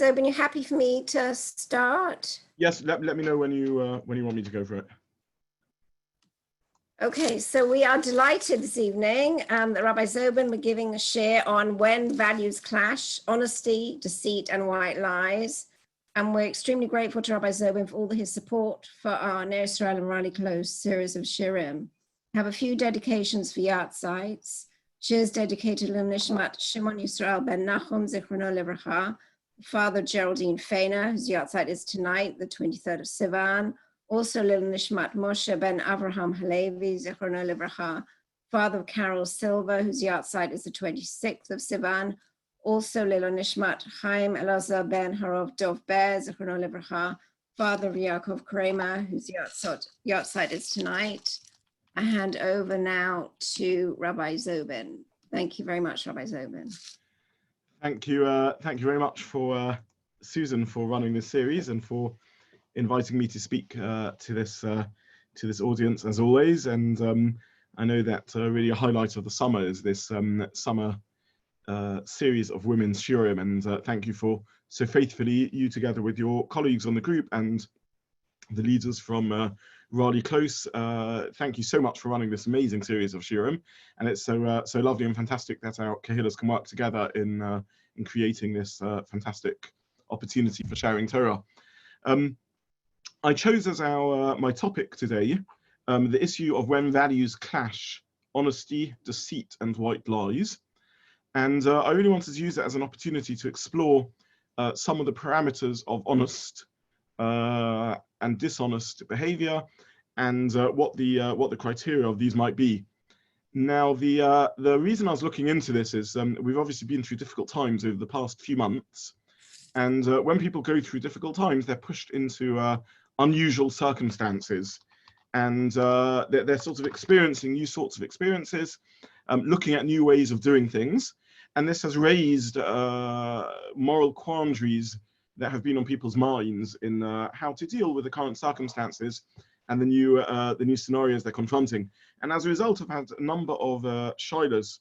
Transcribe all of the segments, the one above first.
Zobin, you happy for me to start? Yes, let me know when you want me to go for it. Okay, so we are delighted this evening that Rabbi Zobin, we're giving a share on when values clash, honesty, deceit, and white lies. And we're extremely grateful to Rabbi Zobin for all his support for our Ner Yisrael and Rally Close series of Shiurim. We have a few dedications for Yartzites. Shiurs dedicated to Nishmat Shimon Yisrael ben Nachum, Zichrono Livracha, Father Geraldine Fainer, whose Yartzeit is tonight, the 23rd of Sivan. Also, Lil Nishmat Moshe ben Avraham Halevi, Zichrono Livracha, Father Carol Silva, whose Yartzeit is the 26th of Sivan. Also, Lil Nishmat Chaim Elazar ben Harov Dov Ber, Zichrono Livracha, Father Yaakov Kramer, whose Yartzeit is tonight. I hand over now to Rabbi Zobin. Thank you very much, Rabbi Zobin. Thank you very much for Susan for running this series and for inviting me to speak to this audience as always. And I know that really a highlight of the summer is this summer series of women's shiurim. And thank you for so faithfully, you together with your colleagues on the group and the leaders from Raleigh Close. Thank you so much for running this amazing series of shiurim, and it's so lovely and fantastic that our kahilas can work together in creating this fantastic opportunity for sharing Torah. I chose as my topic today the issue of when values clash, honesty, deceit, and white lies, and I really wanted to use it as an opportunity to explore some of the parameters of honest and dishonest behavior, and what the criteria of these might be. Now, the reason I was looking into this is we've obviously been through difficult times over the past few months, and when people go through difficult times, they're pushed into unusual circumstances, and they're sort of experiencing new sorts of experiences, looking at new ways of doing things, and this has raised moral quandaries that have been on people's minds in how to deal with the current circumstances and the new scenarios they're confronting. And as a result, I've had a number of shilas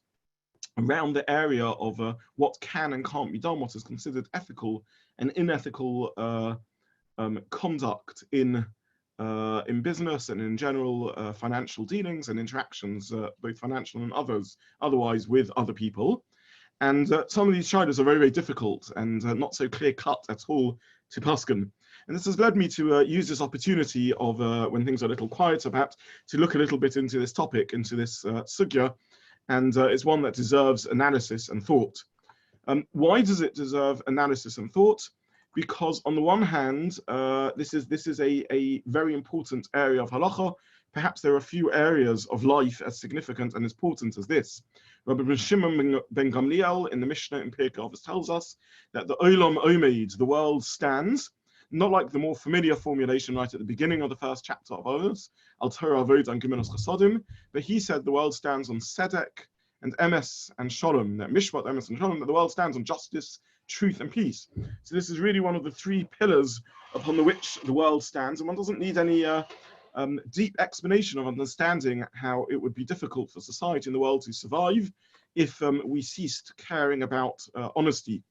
around the area of what can and can't be done, what is considered ethical and unethical conduct in business and in general financial dealings and interactions, both financial and otherwise with other people. And some of these shilas are very, very difficult and not so clear-cut at all to paskin. And this has led me to use this opportunity of, when things are a little quieter perhaps, to look a little bit into this topic, into this sugya, and it's one that deserves analysis and thought. Why does it deserve analysis and thought? Because on the one hand, this is a very important area of halacha. Perhaps there are a few areas of life as significant and important as this. Rabbi Shimon ben Gamliel in the Mishnah in Pirkei Avos tells us that the olam omed, the world stands, not like the more familiar formulation right at the beginning of the first chapter of Avos, Al Torah Avod and Geminos Chasodim, but he said the world stands on Tzedek and Emes and Shalom, that Mishpat, Emes and Shalom, that the world stands on justice, truth and peace. So this is really one of the three pillars upon which the world stands, and one doesn't need any deep explanation of understanding how it would be difficult for society in the world to survive if we ceased caring about honesty.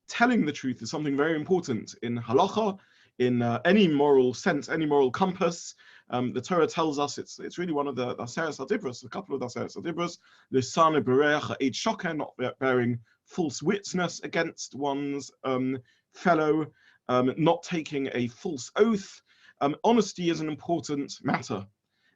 Telling the truth is something very important in halacha, in any moral sense, any moral compass. The Torah tells us it's really one of the Aseres HaDibros, a couple of the Aseres HaDibros, Lisane Bereach Ha'ed Shoker, not bearing false witness against one's fellow, not taking a false oath. Honesty is an important matter.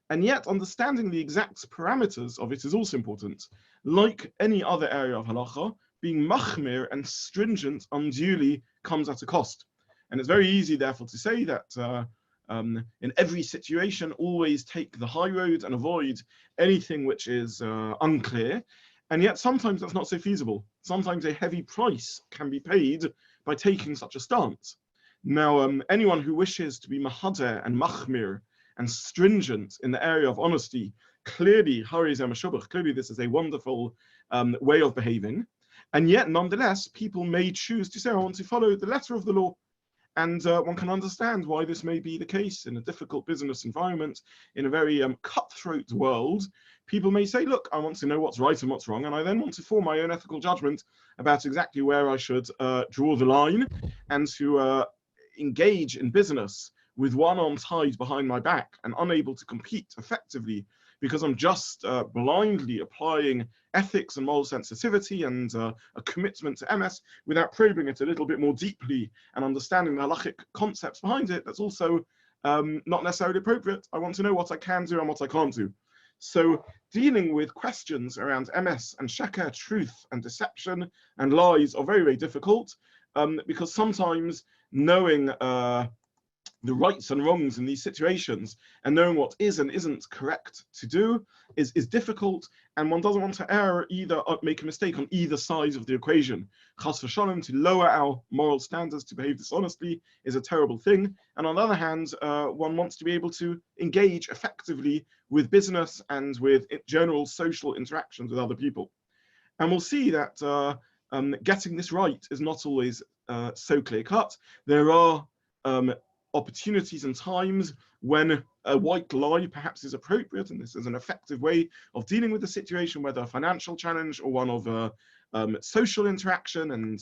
And yet understanding the exact parameters of it is also important. Like any other area of halacha, being machmir and stringent unduly comes at a cost. And it's very easy, therefore, to say that in every situation, always take the high road and avoid anything which is unclear. And yet sometimes that's not so feasible. Sometimes a heavy price can be paid by taking such a stance. Now, anyone who wishes to be mahadeh and machmir and stringent in the area of honesty, clearly, clearly this is a wonderful way of behaving. And yet, nonetheless, people may choose to say, I want to follow the letter of the law. And one can understand why this may be the case in a difficult business environment, in a very cutthroat world. People may say, look, I want to know what's right and what's wrong, and I then want to form my own ethical judgment about exactly where I should draw the line, and to engage in business with one arm tied behind my back and unable to compete effectively because I'm just blindly applying ethics and moral sensitivity and a commitment to MS without probing it a little bit more deeply and understanding the halachic concepts behind it. That's also not necessarily appropriate. I want to know what I can do and what I can't do. So dealing with questions around MS and sheker, truth and deception and lies are very, very difficult because sometimes knowing the rights and wrongs in these situations and knowing what is and isn't correct to do is difficult, and one doesn't want to err either, make a mistake on either side of the equation. Chas v'shalom, to lower our moral standards, to behave dishonestly is a terrible thing, and on the other hand, one wants to be able to engage effectively with business and with general social interactions with other people. And we'll see that getting this right is not always so clear-cut. There are opportunities and times when a white lie perhaps is appropriate, and this is an effective way of dealing with the situation, whether a financial challenge or one of social interaction and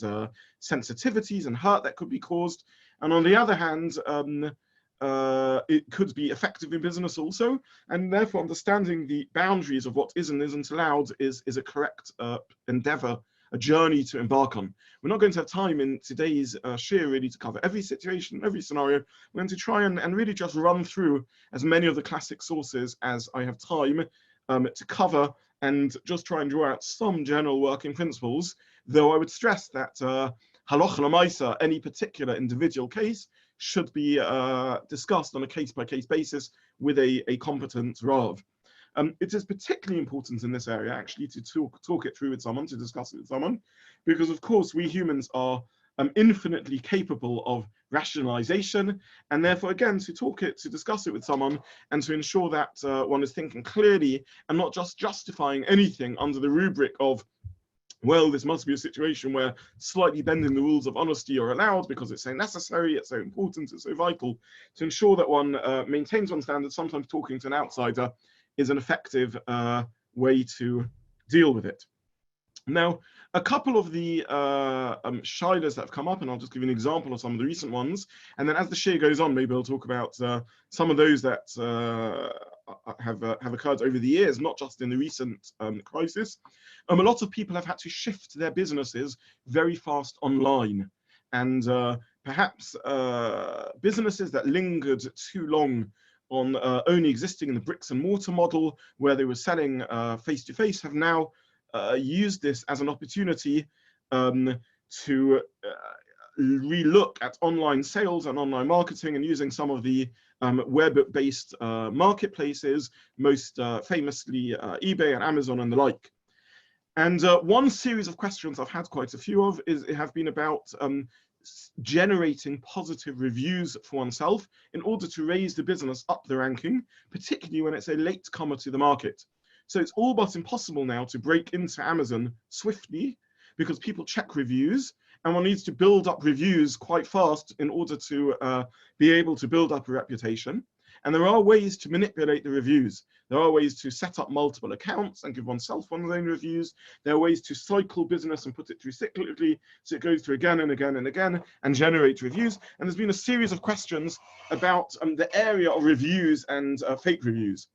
sensitivities and hurt that could be caused. And on the other hand, it could be effective in business also, and therefore understanding the boundaries of what is and isn't allowed is a correct endeavor, a journey to embark on. We're not going to have time in today's shiur really to cover every situation, every scenario. We're going to try and really just run through as many of the classic sources as I have time to cover, and just try and draw out some general working principles, though I would stress that halacha l'maisa, any particular individual case, should be discussed on a case-by-case basis with a competent Rav. It is particularly important in this area actually to talk it through with someone, to discuss it with someone, because of course we humans are infinitely capable of rationalization, and therefore again to discuss it with someone and to ensure that one is thinking clearly and not just justifying anything under the rubric of, well, this must be a situation where slightly bending the rules of honesty are allowed because it's so necessary, it's so important, it's so vital. To ensure that one maintains one's standards, sometimes talking to an outsider is an effective way to deal with it. Now, a couple of the shilas that have come up, and I'll just give you an example of some of the recent ones, and then as the shiur goes on, maybe I'll talk about some of those that have occurred over the years, not just in the recent crisis. A lot of people have had to shift their businesses very fast online, and perhaps businesses that lingered too long on only existing in the bricks and mortar model where they were selling face-to-face have now used this as an opportunity to relook at online sales and online marketing, and using some of the web-based marketplaces, most famously eBay and Amazon and the like. And one series of questions I've had quite a few of have been about generating positive reviews for oneself in order to raise the business up the ranking, particularly when it's a latecomer to the market. So it's all but impossible now to break into Amazon swiftly because people check reviews, and one needs to build up reviews quite fast in order to be able to build up a reputation. And there are ways to manipulate the reviews. There are ways to set up multiple accounts and give oneself one's own reviews. There are ways to cycle business and put it through cyclically, so it goes through again and again and again and generate reviews. And there's been a series of questions about the area of reviews and fake reviews.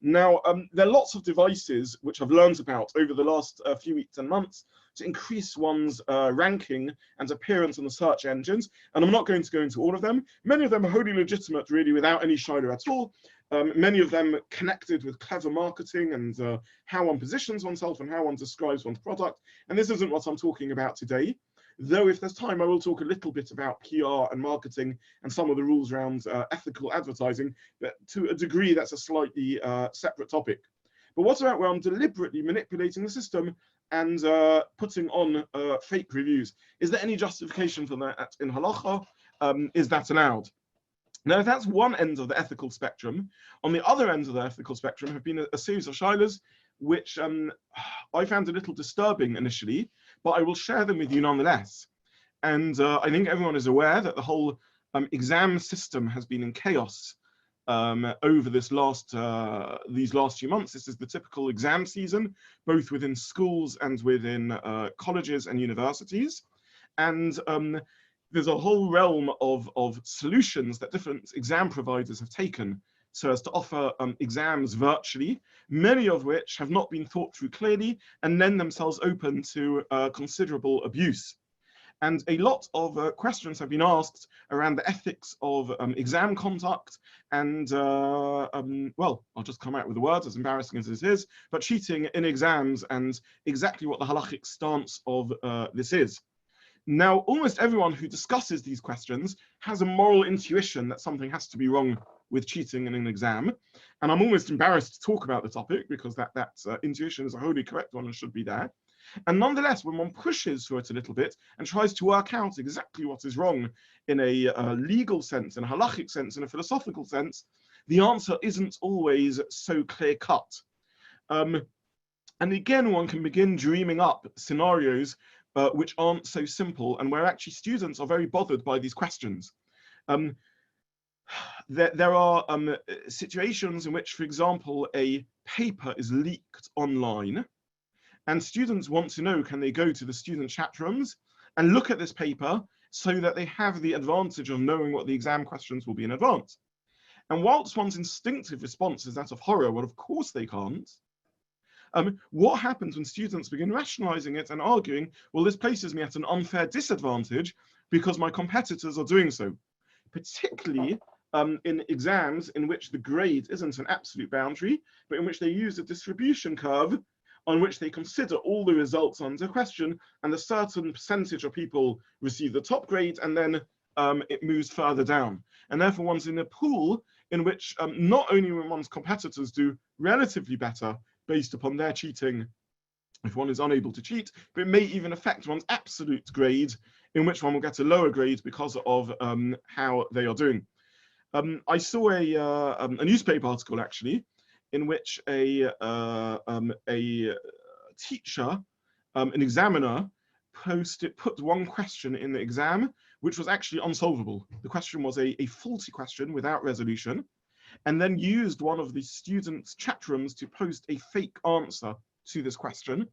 Now, there are lots of devices which I've learned about over the last few weeks and months to increase one's ranking and appearance on the search engines, and I'm not going to go into all of them. Many of them are wholly legitimate, really, without any shiloh at all. Many of them connected with clever marketing and how one positions oneself and how one describes one's product, and this isn't what I'm talking about today. Though if there's time, I will talk a little bit about PR and marketing and some of the rules around ethical advertising, but to a degree that's a slightly separate topic. But what about where I'm deliberately manipulating the system and putting on fake reviews? Is there any justification for that in halacha? Is that allowed? Now, if that's one end of the ethical spectrum, on the other end of the ethical spectrum have been a series of shilas which I found a little disturbing initially, but I will share them with you nonetheless. And I think everyone is aware that the whole exam system has been in chaos over these last few months. This is the typical exam season, both within schools and within colleges and universities. And there's a whole realm of solutions that different exam providers have taken so as to offer exams virtually, many of which have not been thought through clearly and lend themselves open to considerable abuse. And a lot of questions have been asked around the ethics of exam conduct and, well, I'll just come out with the words, as embarrassing as it is, but cheating in exams and exactly what the halachic stance of this is. Now, almost everyone who discusses these questions has a moral intuition that something has to be wrong with cheating in an exam. And I'm almost embarrassed to talk about the topic because that intuition is a wholly correct one and should be there. And nonetheless, when one pushes for it a little bit and tries to work out exactly what is wrong in a legal sense, in a halachic sense, in a philosophical sense, the answer isn't always so clear-cut. And again, one can begin dreaming up scenarios which aren't so simple and where actually students are very bothered by these questions. There are situations in which, for example, a paper is leaked online and students want to know, can they go to the student chat rooms and look at this paper so that they have the advantage of knowing what the exam questions will be in advance. And whilst one's instinctive response is that of horror, well, of course they can't. What happens when students begin rationalizing it and arguing, well, this places me at an unfair disadvantage because my competitors are doing so, particularly in exams in which the grade isn't an absolute boundary, but in which they use a distribution curve on which they consider all the results under question, and a certain percentage of people receive the top grade, and then it moves further down. And therefore one's in a pool in which not only will one's competitors do relatively better based upon their cheating, if one is unable to cheat, but it may even affect one's absolute grade, in which one will get a lower grade because of how they are doing. I saw a newspaper article actually, in which a teacher, an examiner, put one question in the exam which was actually unsolvable. The question was a faulty question without resolution, and then used one of the students' chat rooms to post a fake answer to this question,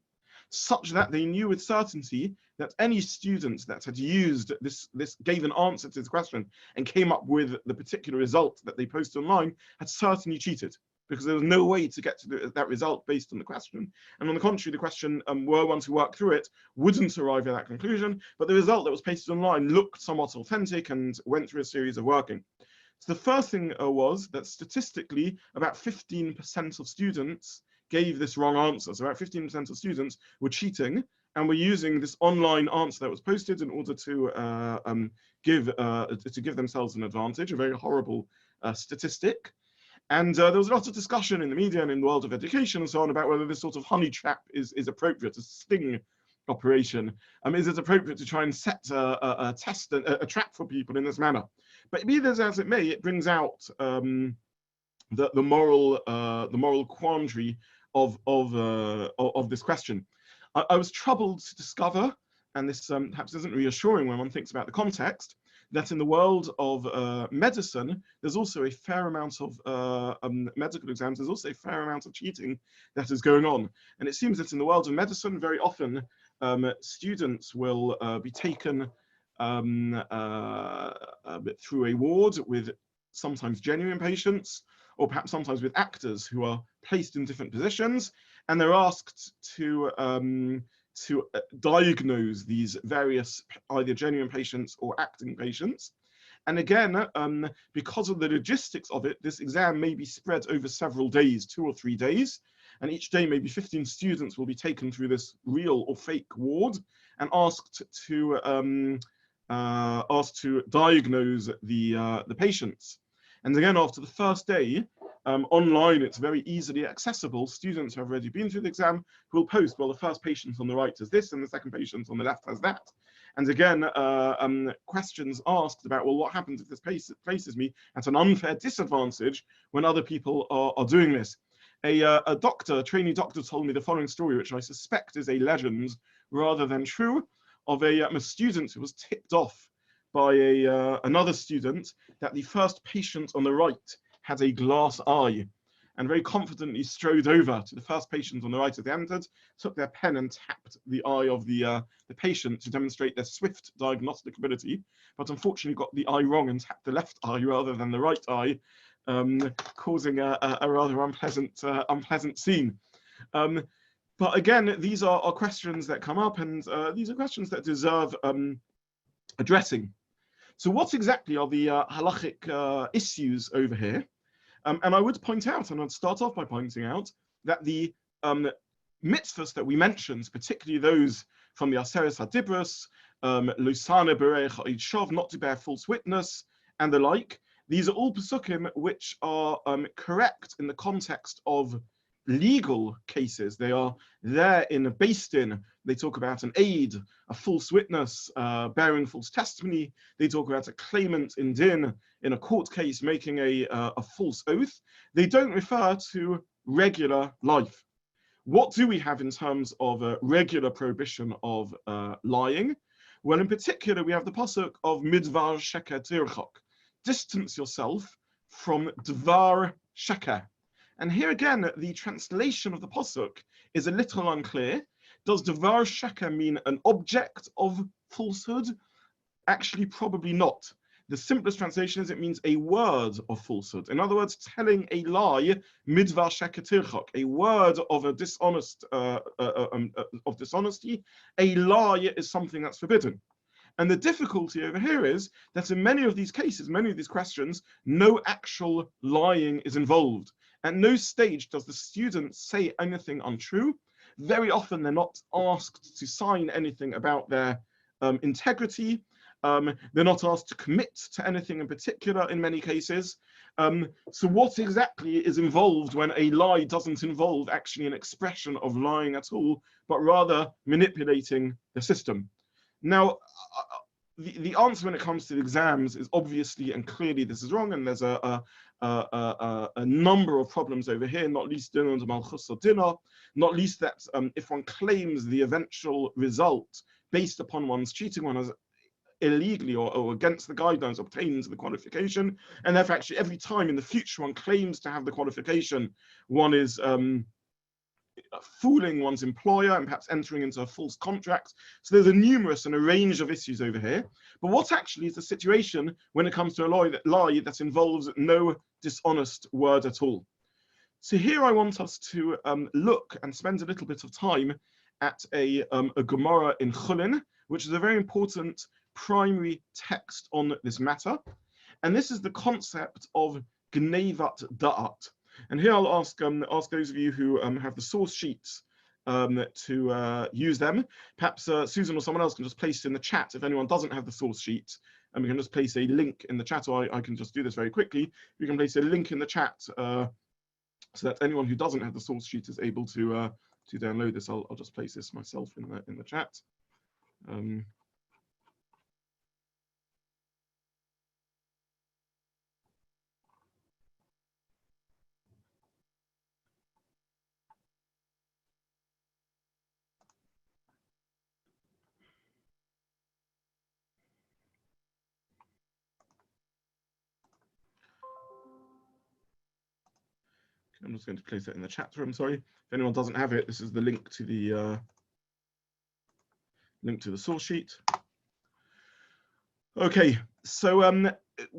such that they knew with certainty that any student that had used this gave an answer to this question and came up with the particular result that they posted online had certainly cheated, because there was no way to get to that result based on the question. And on the contrary, the question, were one to work through it, wouldn't arrive at that conclusion, but the result that was pasted online looked somewhat authentic and went through a series of working. So the first thing was that statistically, about 15% of students gave this wrong answer. So about 15% of students were cheating and were using this online answer that was posted in order to give themselves an advantage, a very horrible statistic. And there was a lot of discussion in the media and in the world of education and so on about whether this sort of honey trap is appropriate, a sting operation. Is it appropriate to try and set a test, a trap for people in this manner? But be this as it may, it brings out the moral quandary of this question. I was troubled to discover, and this perhaps isn't reassuring when one thinks about the context, that in the world of medicine, there's also a fair amount of medical exams, there's also a fair amount of cheating that is going on. And it seems that in the world of medicine, very often students will be taken through a ward with sometimes genuine patients, or perhaps sometimes with actors who are placed in different positions, and they're asked to diagnose these various either genuine patients or acting patients. And again, because of the logistics of it, this exam may be spread over several days, 2 or 3 days, and each day maybe 15 students will be taken through this real or fake ward and asked to diagnose the patients. And again, after the first day, online, it's very easily accessible. Students who have already been through the exam will post, well, the first patient on the right has this and the second patient on the left has that. And again, questions asked about, well, what happens if this places me at an unfair disadvantage when other people are doing this? A trainee doctor told me the following story, which I suspect is a legend rather than true, of a student who was tipped off by another student that the first patient on the right had a glass eye, and very confidently strode over to the first patient on the right as they entered, took their pen and tapped the eye of the patient to demonstrate their swift diagnostic ability, but unfortunately got the eye wrong and tapped the left eye rather than the right eye, causing a rather unpleasant scene. But again, these are questions that come up, and these are questions that deserve addressing. So what exactly are the halachic issues over here? And I would point out, and I'd start off by pointing out, that the mitzvahs that we mentioned, particularly those from the Aseret HaDibros, Lusana Berech Ha'id not to bear false witness, and the like, these are all pesukim which are correct in the context of legal cases. They are there in a beis din. They talk about an aid, a false witness bearing false testimony. They talk about a claimant in din in a court case making a false oath. They don't refer to regular life. What do we have in terms of a regular prohibition of lying? Well, in particular, we have the pasuk of midvar sheker tirchok. Distance yourself from dvar sheker. And here again, the translation of the pasuk is a little unclear. Does dvar sheker mean an object of falsehood? Actually, probably not. The simplest translation is it means a word of falsehood. In other words, telling a lie, midvar sheker tirchok, a word of a dishonest of dishonesty. A lie is something that's forbidden. And the difficulty over here is that in many of these cases, many of these questions, no actual lying is involved. At no stage does the student say anything untrue. Very often they're not asked to sign anything about their integrity. They're not asked to commit to anything in particular in many cases. So what exactly is involved when a lie doesn't involve actually an expression of lying at all, but rather manipulating the system? Now, the answer when it comes to the exams is obviously and clearly this is wrong, and there's a number of problems over here, not least dinner and malchus or dinner, not least that if one claims the eventual result based upon one's cheating, one has illegally or against the guidelines obtains the qualification, and therefore actually every time in the future one claims to have the qualification, one is fooling one's employer and perhaps entering into a false contract. So there's a range of issues over here. But what actually is the situation when it comes to a lie that involves no dishonest word at all? So here I want us to look and spend a little bit of time at a Gemara in Chulin, which is a very important primary text on this matter. And this is the concept of Gnevat Da'at. And here I'll ask those of you who have the source sheets to use them. Perhaps Susan or someone else can just place in the chat if anyone doesn't have the source sheet, and we can just place a link in the chat, or I can just do this very quickly. We can place a link in the chat so that anyone who doesn't have the source sheet is able to download this. I'll just place this myself in the chat. I'm just going to place it in the chat room. Sorry, if anyone doesn't have it, this is the link to the source sheet. Okay, so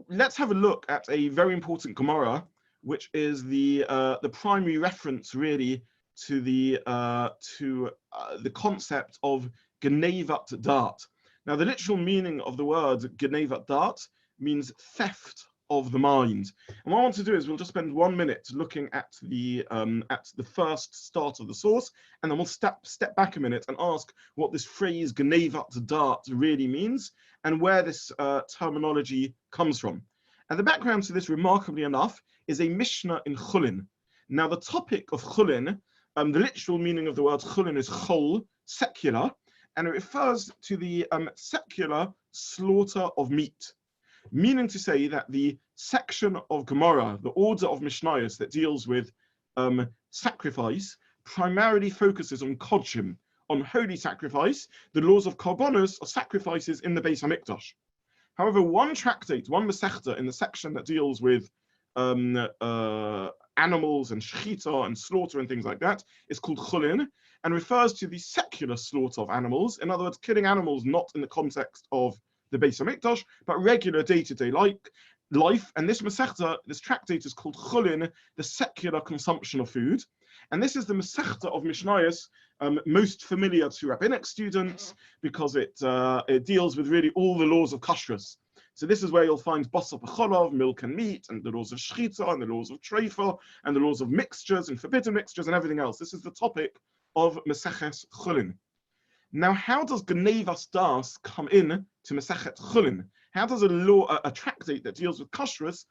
let's have a look at a very important Gemara, which is the primary reference really to the concept of Gnevat Da'at. Now, the literal meaning of the word Gnevat Da'at means theft of the mind. And what I want to do is we'll just spend 1 minute looking at the first start of the source, and then we'll step back a minute and ask what this phrase Gnevat Da'at really means and where this terminology comes from. And the background to this, remarkably enough, is a Mishnah in Chulin. Now, the topic of Chulin, the literal meaning of the word Chulin is chol, secular, and it refers to the secular slaughter of meat. Meaning to say that the section of Gemara, the order of Mishnayos that deals with sacrifice, primarily focuses on kodshim, on holy sacrifice, the laws of korbanos, or sacrifices in the Beis Hamikdash. However, one tractate, one Masechta in the section that deals with animals and shechita and slaughter and things like that is called chulin, and refers to the secular slaughter of animals. In other words, killing animals not in the context of the Beis Hamikdash, but regular day-to-day life. And this Masechta, this tractate is called chulin, the secular consumption of food. And this is the Masechta of Mishnayos, most familiar to rabbinic students, because it deals with really all the laws of kashrus. So this is where you'll find basar b'cholav, milk and meat, and the laws of shechita, and the laws of treifa, and the laws of mixtures and forbidden mixtures and everything else. This is the topic of Maseches Chulin. Now, how does Gnevas Das come in to Masechet Chulin? How does a tractate that deals with kashrus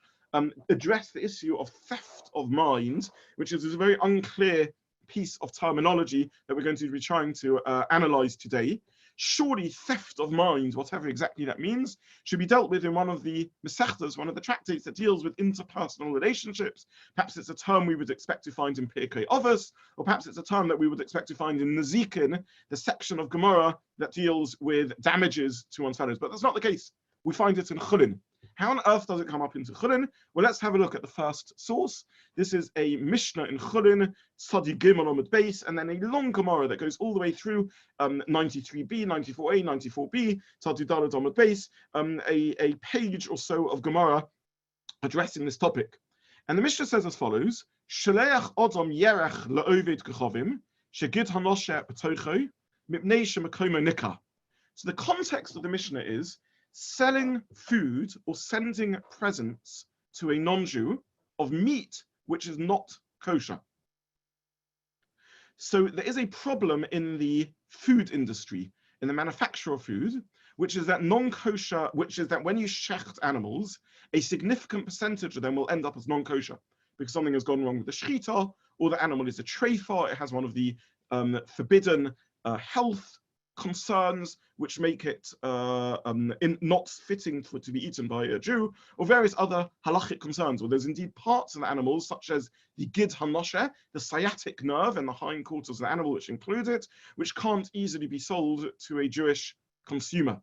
address the issue of theft of mind, which is a very unclear piece of terminology that we're going to be trying to analyze today? Surely theft of mind, whatever exactly that means, should be dealt with in one of the Masechtas, one of the tractates that deals with interpersonal relationships. Perhaps it's a term we would expect to find in Pirkei Avos, or perhaps it's a term that we would expect to find in Nezikin, the section of Gemara that deals with damages to one's fellows. But that's not the case. We find it in Chulin. How on earth does it come up into Chulin? Well, let's have a look at the first source. This is a Mishnah in Chulin, Tzadi Gimel Amud Beis, and then a long Gemara that goes all the way through 93b, 94a, 94b, Tzadi Daled Amud Beis, a page or so of Gemara addressing this topic. And the Mishnah says as follows: Shaleach Odom Yerech La'ovid Gechovim, Shegid Hanoshe B'tocho, Mipnei Shemakomo Nika. So the context of the Mishnah is selling food or sending presents to a non-Jew of meat which is not kosher. So there is a problem in the food industry, in the manufacture of food, which is that non-kosher, which is that when you shecht animals, a significant percentage of them will end up as non-kosher because something has gone wrong with the shechita, or the animal is a treifa, it has one of the forbidden health concerns which make it not fitting to be eaten by a Jew, or various other halachic concerns. Or there's indeed parts of the animals, such as the gid hanoshe, the sciatic nerve and the hindquarters of the animal, which include it, which can't easily be sold to a Jewish consumer.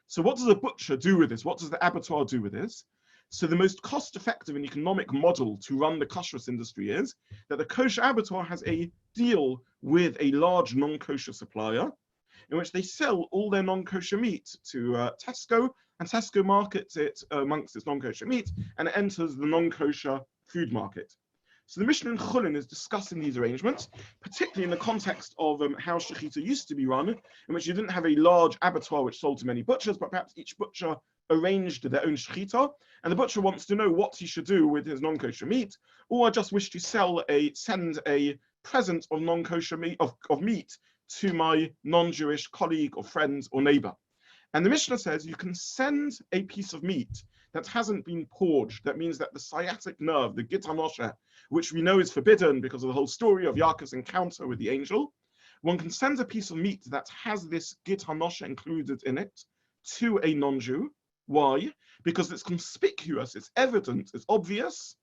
So what does a butcher do with this? What does the abattoir do with this? So the most cost-effective and economic model to run the kashrus industry is that the kosher abattoir has a deal with a large non-kosher supplier, in which they sell all their non-kosher meat to Tesco, and Tesco markets it amongst its non-kosher meat, and it enters the non-kosher food market. So the Mishnah in Chulin is discussing these arrangements, particularly in the context of how shechita used to be run, in which you didn't have a large abattoir which sold to many butchers, but perhaps each butcher arranged their own shechita, and the butcher wants to know what he should do with his non-kosher meat, or I just wish to send a present of non-kosher meat, of meat to my non-Jewish colleague or friend or neighbor. And the Mishnah says you can send a piece of meat that hasn't been porged. That means that the sciatic nerve, the gid hanoshe, which we know is forbidden because of the whole story of Yaakov's encounter with the angel, one can send a piece of meat that has this gid hanoshe included in it to a non-Jew. Why? Because it's conspicuous, it's evident, it's obvious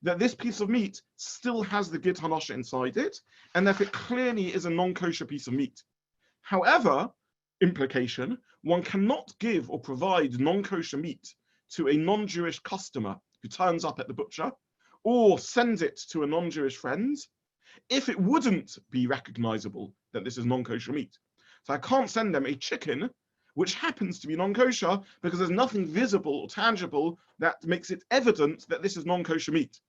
that this piece of meat still has the gid hanoshe inside it, and therefore it clearly is a non-kosher piece of meat. However, implication, one cannot give or provide non-kosher meat to a non-Jewish customer who turns up at the butcher, or send it to a non-Jewish friend, if it wouldn't be recognizable that this is non-kosher meat. So I can't send them a chicken which happens to be non-kosher because there's nothing visible or tangible that makes it evident that this is non-kosher meat.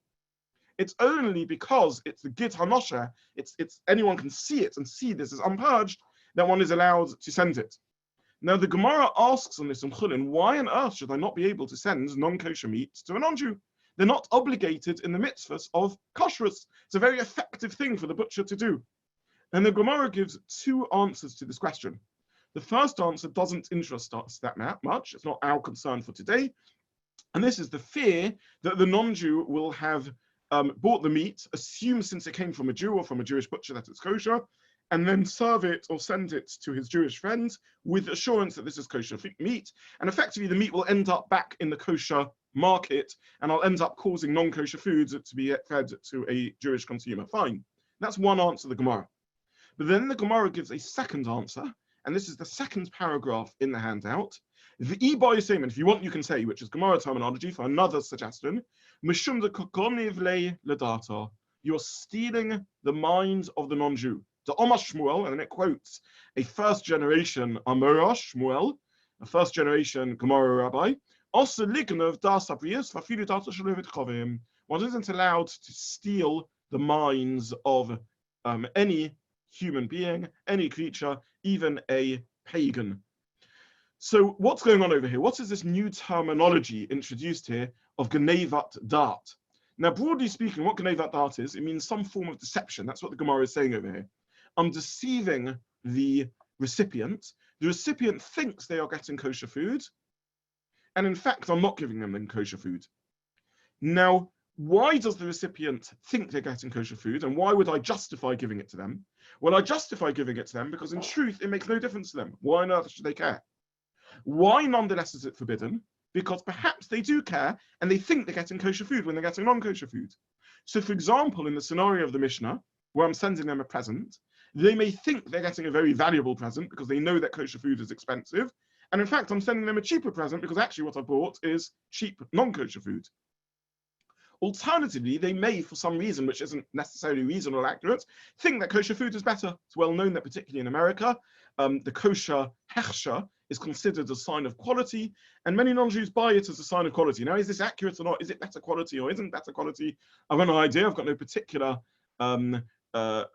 It's only because it's the gid hanoshe, it's anyone can see it and see this is unpurged, that one is allowed to send it. Now the Gemara asks on this in Chulin, why on earth should I not be able to send non-kosher meat to a non-Jew? They're not obligated in the mitzvahs of kashrus. It's a very effective thing for the butcher to do. And the Gemara gives two answers to this question. The first answer doesn't interest us that much. It's not our concern for today. And this is the fear that the non-Jew will have bought the meat, assume since it came from a Jew or from a Jewish butcher that it's kosher, and then serve it or send it to his Jewish friends with assurance that this is kosher meat. And effectively, the meat will end up back in the kosher market, and I'll end up causing non-kosher foods to be fed to a Jewish consumer. Fine. That's one answer to the Gemara. But then the Gemara gives a second answer, and this is the second paragraph in the handout. The e-boy statement, if you want, you can say, which is Gemara terminology for another suggestion, Mishum de kokoniv le ledata. You're stealing the mind of the non-Jew. The Omar Shmuel, and then it quotes a first generation Amora Shmuel, a first generation Gemara rabbi. Also, Lignov das abrius vafilu data shalovit chovim. One isn't allowed to steal the minds of any human being, any creature, even a pagan. So what's going on over here? What is this new terminology introduced here of Genevat Dart? Now, broadly speaking, what Genevat Dart is, it means some form of deception. That's what the Gemara is saying over here. I'm deceiving the recipient. The recipient thinks they are getting kosher food, and in fact, I'm not giving them kosher food. Now, why does the recipient think they're getting kosher food, and why would I justify giving it to them? Well, I justify giving it to them because in truth, it makes no difference to them. Why on earth should they care? Why nonetheless is it forbidden? Because perhaps they do care and they think they're getting kosher food when they're getting non-kosher food. So for example, in the scenario of the Mishnah, where I'm sending them a present, they may think they're getting a very valuable present because they know that kosher food is expensive. And in fact, I'm sending them a cheaper present because actually what I bought is cheap non-kosher food. Alternatively, they may, for some reason, which isn't necessarily reasonable or accurate, think that kosher food is better. It's well known that particularly in America, the kosher hechsher is considered a sign of quality, and many non-Jews buy it as a sign of quality. Now, is this accurate or not? Is it better quality or isn't better quality? I've got no idea. I've got no particular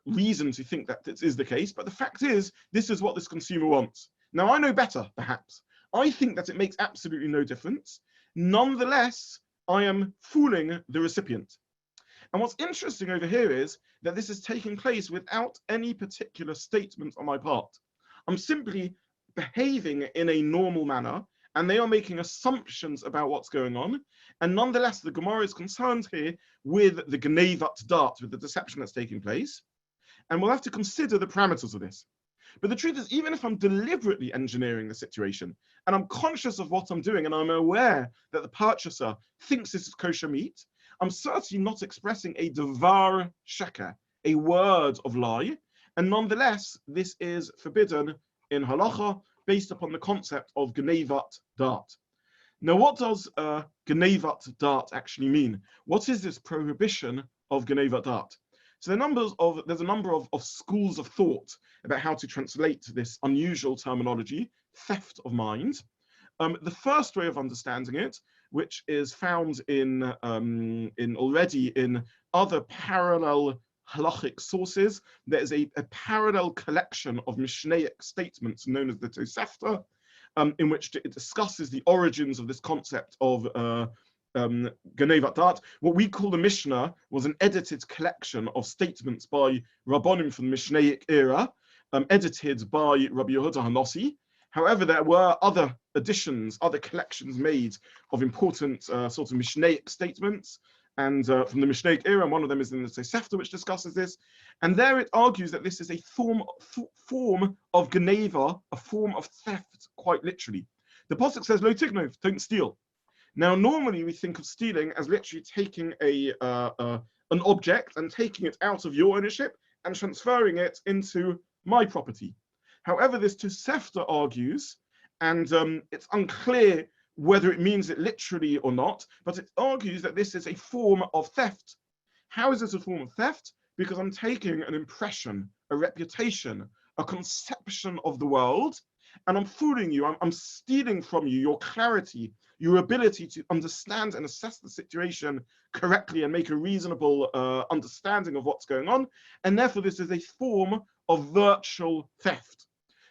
reason to think that this is the case, but the fact is, this is what this consumer wants. Now, I know better, perhaps. I think that it makes absolutely no difference. Nonetheless, I am fooling the recipient. And what's interesting over here is that this is taking place without any particular statement on my part. I'm simply behaving in a normal manner, and they are making assumptions about what's going on. And nonetheless, the Gemara is concerned here with the Genevat Dart, with the deception that's taking place. And we'll have to consider the parameters of this. But the truth is, even if I'm deliberately engineering the situation, and I'm conscious of what I'm doing, and I'm aware that the purchaser thinks this is kosher meat, I'm certainly not expressing a devar sheker, a word of lie. And nonetheless, this is forbidden in halacha based upon the concept of Genevat Dart. Now, what does Genevat Dart actually mean? What is this prohibition of Genevat Dart? So there's a number of schools of thought about how to translate this unusual terminology, theft of mind. The first way of understanding it, which is found in already in other parallel halachic sources, there is a parallel collection of Mishnaic statements known as the Tosefta, in which it discusses the origins of this concept of Genevat Dart. What we call the Mishnah was an edited collection of statements by Rabbonim from the Mishnaic era, edited by Rabbi Yehuda Hanossi. However, there were other additions, other collections made of important sort of Mishnaic statements, and from the Mishnaic era, and one of them is in the Tosefta, which discusses this. And there it argues that this is a form of Geneva, a form of theft, quite literally. The pasuk says, "Lo tignov," don't steal. Now, normally we think of stealing as literally taking an object and taking it out of your ownership and transferring it into my property. However, this Tosefta argues, and it's unclear whether it means it literally or not, but it argues that this is a form of theft. How is it a form of theft? Because I'm taking an impression, a reputation, a conception of the world, and I'm fooling you. I'm stealing from you your clarity, your ability to understand and assess the situation correctly and make a reasonable understanding of what's going on. And therefore, this is a form of virtual theft.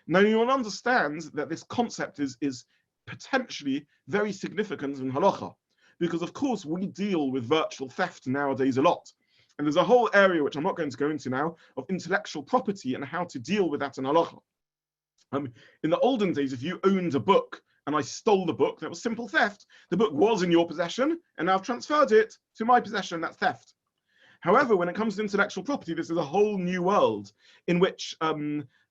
Now, you'll understand that this concept is potentially very significant in halacha, because of course we deal with virtual theft nowadays a lot. And there's a whole area, which I'm not going to go into now, of intellectual property and how to deal with that in halacha. In the olden days, if you owned a book and I stole the book, that was simple theft. The book was in your possession and I've transferred it to my possession, that's theft. However, when it comes to intellectual property, this is a whole new world in which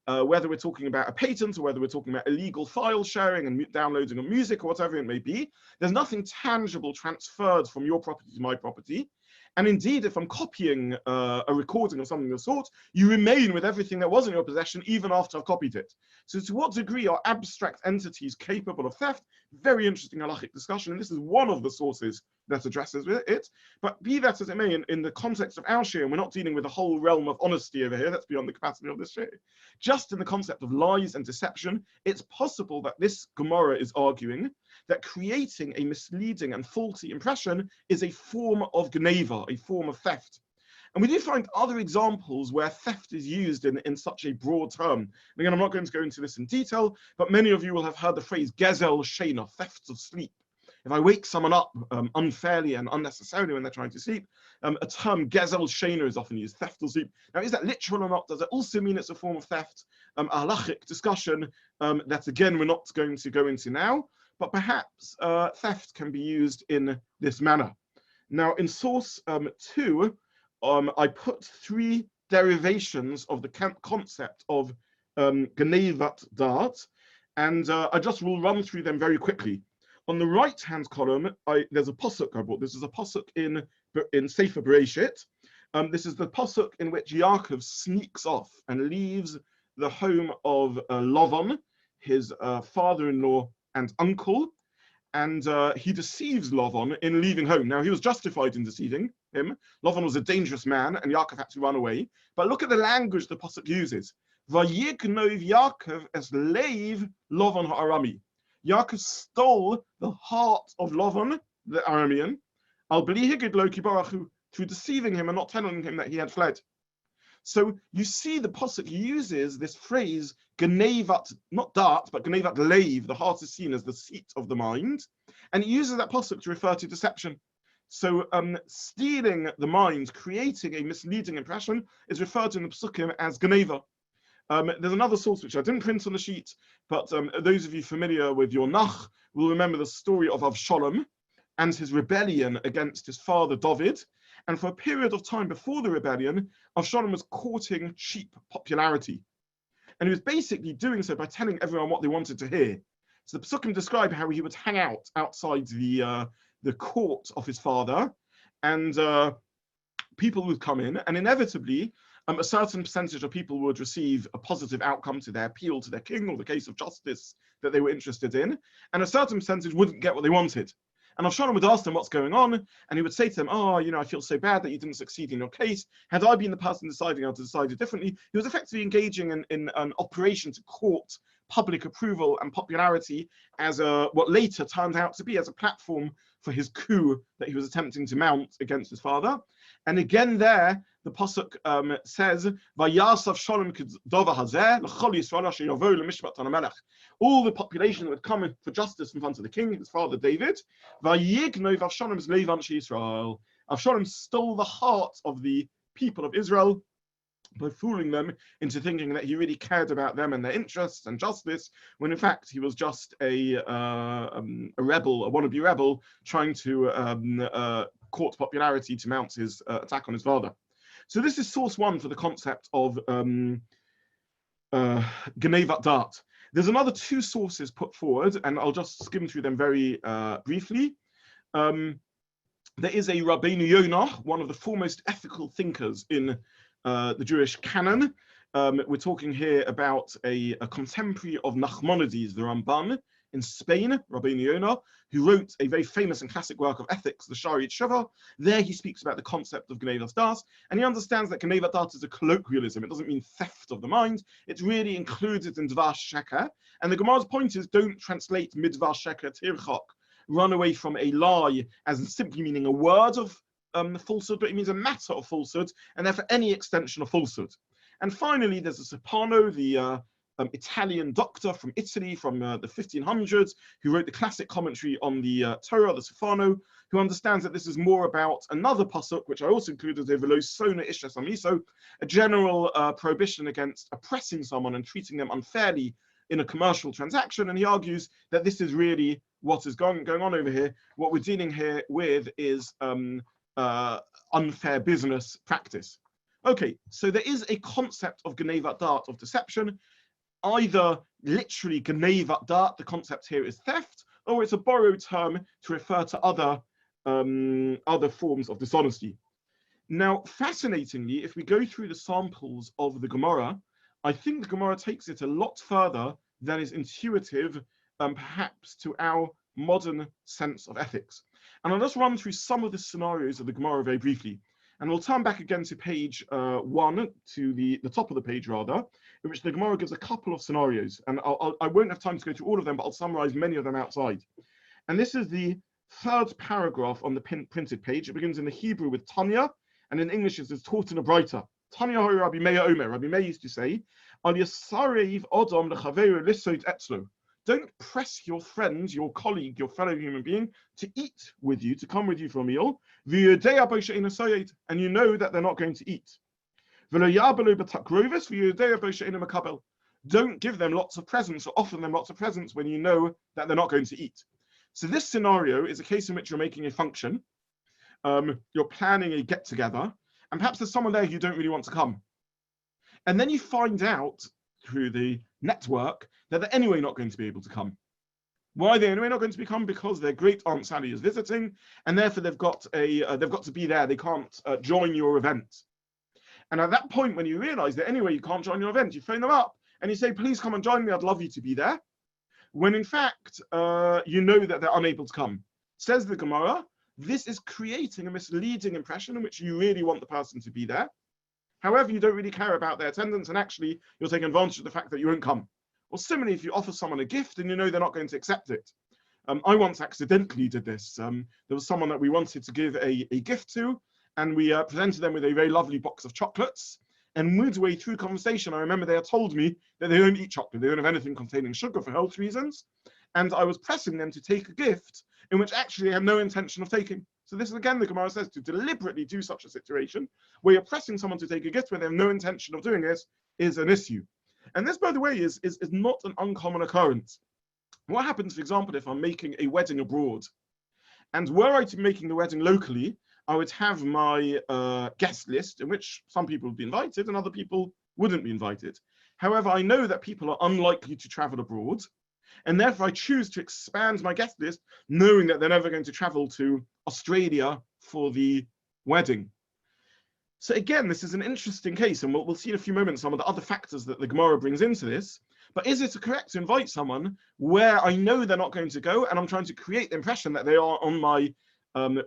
whether we're talking about a patent or whether we're talking about illegal file sharing and downloading of music or whatever it may be, there's nothing tangible transferred from your property to my property. And indeed, if I'm copying a recording of something of the sort, you remain with everything that was in your possession even after I've copied it. So to what degree are abstract entities capable of theft? Very interesting halachic discussion, and this is one of the sources that addresses it. But be that as it may, in the context of our share, and we're not dealing with the whole realm of honesty over here, that's beyond the capacity of this share. Just in the concept of lies and deception, it's possible that this Gemara is arguing that creating a misleading and faulty impression is a form of gneva, a form of theft. And we do find other examples where theft is used in such a broad term. And again, I'm not going to go into this in detail, but many of you will have heard the phrase gezel sheina, thefts of sleep. If I wake someone up unfairly and unnecessarily when they're trying to sleep, a term gezel sheina is often used, theft of sleep. Now, is that literal or not? Does it also mean it's a form of theft? A halachic discussion that, again, we're not going to go into now, but perhaps theft can be used in this manner. Now, in source 2, I put 3 derivations of the concept of genevat da'at, and I just will run through them very quickly. On the right-hand column, there's a pasuk I brought. This is a pasuk in Sefer Bereshit. This is the pasuk in which Yaakov sneaks off and leaves the home of Lavan, his father-in-law and uncle, and he deceives Lavan in leaving home. Now, he was justified in deceiving him. Lavan was a dangerous man, and Yaakov had to run away. But look at the language the pasuk uses. Vayignov Yaakov es leiv Lavan ha'arami. Yaakov stole the heart of Lavan, the Aramean, al bli higid lo ki barachu, through deceiving him and not telling him that he had fled. So you see the pasuk uses this phrase, genevat, not dart, but genevat leiv, the heart is seen as the seat of the mind, and it uses that pasuk to refer to deception. So stealing the mind, creating a misleading impression, is referred to in the pasukim as geneva. There's another source which I didn't print on the sheet, but those of you familiar with your Nach will remember the story of Avshalom and his rebellion against his father David. And for a period of time before the rebellion, Avshalom was courting cheap popularity. And he was basically doing so by telling everyone what they wanted to hear. So the Psukim describe how he would hang out outside the court of his father, and people would come in, and inevitably, a certain percentage of people would receive a positive outcome to their appeal to their king or the case of justice that they were interested in, and a certain percentage wouldn't get what they wanted. And Avshalom would ask them what's going on, and he would say to them, oh, I feel so bad that you didn't succeed in your case. Had I been the person deciding, I would have decided differently. He was effectively engaging in an operation to court public approval and popularity as what later turned out to be as a platform for his coup that he was attempting to mount against his father. And again there, the pasuk says, "Vayas Avshalom kedova hazeh l'chol Yisrael asher yavohu lemishpat hamelech." All the population that would come for justice in front of the king, his father David. Vayignov Avshalom leiv anshe Yisrael. Avshalom stole the heart of the people of Israel by fooling them into thinking that he really cared about them and their interests and justice, when in fact he was just a rebel, a wannabe rebel, trying to court popularity to mount his attack on his father. So this is source 1 for the concept of genevat da'at. There's another 2 sources put forward, and I'll just skim through them very briefly. There is a Rabbeinu Yonah, one of the foremost ethical thinkers in the Jewish canon. We're talking here about a contemporary of Nachmanides, the Ramban, in Spain, Rabbeinu Yonah, who wrote a very famous and classic work of ethics, the Shari Shiva. There he speaks about the concept of genevat da'at, and he understands that genevat da'at is a colloquialism. It doesn't mean theft of the mind. It's really included in dvar sheker. And the Gemara's point is, don't translate midvar sheker tirchok, run away from a lie, as simply meaning a word of falsehood, but it means a matter of falsehood, and therefore any extension of falsehood. And finally, there's a Soprano, the Italian doctor from Italy from the 1500s, who wrote the classic commentary on the Torah, the Soprano, who understands that this is more about another pasuk, which I also included, a general prohibition against oppressing someone and treating them unfairly in a commercial transaction. And he argues that this is really what is going on over here. What we're dealing here with is unfair business practice. Okay, so there is a concept of genevat da'at, of deception. Either literally genevat da'at, the concept here is theft, or it's a borrowed term to refer to other other forms of dishonesty. Now, fascinatingly, if we go through the samples of the Gemara, I think the Gemara takes it a lot further than is intuitive, perhaps, to our modern sense of ethics. And I'll just run through some of the scenarios of the Gemara very briefly. And we'll turn back again to page 1, to the top of the page rather, in which the Gemara gives a couple of scenarios. And I won't have time to go through all of them, but I'll summarize many of them outside. And this is the third paragraph on the printed page. It begins in the Hebrew with Tanya, and in English it is taught in a brighter. Tanya hoi Rabbi Meir Omer. Rabbi Meir used to say, Al yasarev odom lechaveru lisod etzlo. Don't press your friend, your colleague, your fellow human being to eat with you, to come with you for a meal. And you know that they're not going to eat. Don't give them lots of presents or offer them lots of presents when you know that they're not going to eat. So this scenario is a case in which you're making a function. You're planning a get-together, and perhaps there's someone there you don't really want to come. And then you find out through the network that they're anyway not going to be able to come. Why are they anyway not going to come? Because their great Aunt Sally is visiting, and therefore they've got to be there. They can't join your event. And at that point, when you realize that anyway you can't join your event, you phone them up and you say, please come and join me. I'd love you to be there. When in fact, you know that they're unable to come. Says the Gemara, this is creating a misleading impression in which you really want the person to be there. However, you don't really care about their attendance, and actually you're taking advantage of the fact that you won't come. Or similarly, if you offer someone a gift and you know they're not going to accept it. I once accidentally did this. There was someone that we wanted to give a gift to, and we presented them with a very lovely box of chocolates. And midway through conversation, I remember they had told me that they don't eat chocolate. They don't have anything containing sugar for health reasons. And I was pressing them to take a gift in which actually they had no intention of taking. So this is again, the Gemara says, to deliberately do such a situation where you're pressing someone to take a gift where they have no intention of doing it is an issue. And this, by the way, is not an uncommon occurrence. What happens, for example, if I'm making a wedding abroad? And were I to be making the wedding locally, I would have my guest list in which some people would be invited and other people wouldn't be invited. However, I know that people are unlikely to travel abroad, and therefore I choose to expand my guest list, knowing that they're never going to travel to Australia for the wedding. So again, this is an interesting case, and we'll see in a few moments some of the other factors that the Gemara brings into this. But is it correct to invite someone where I know they're not going to go, and I'm trying to create the impression that they are on my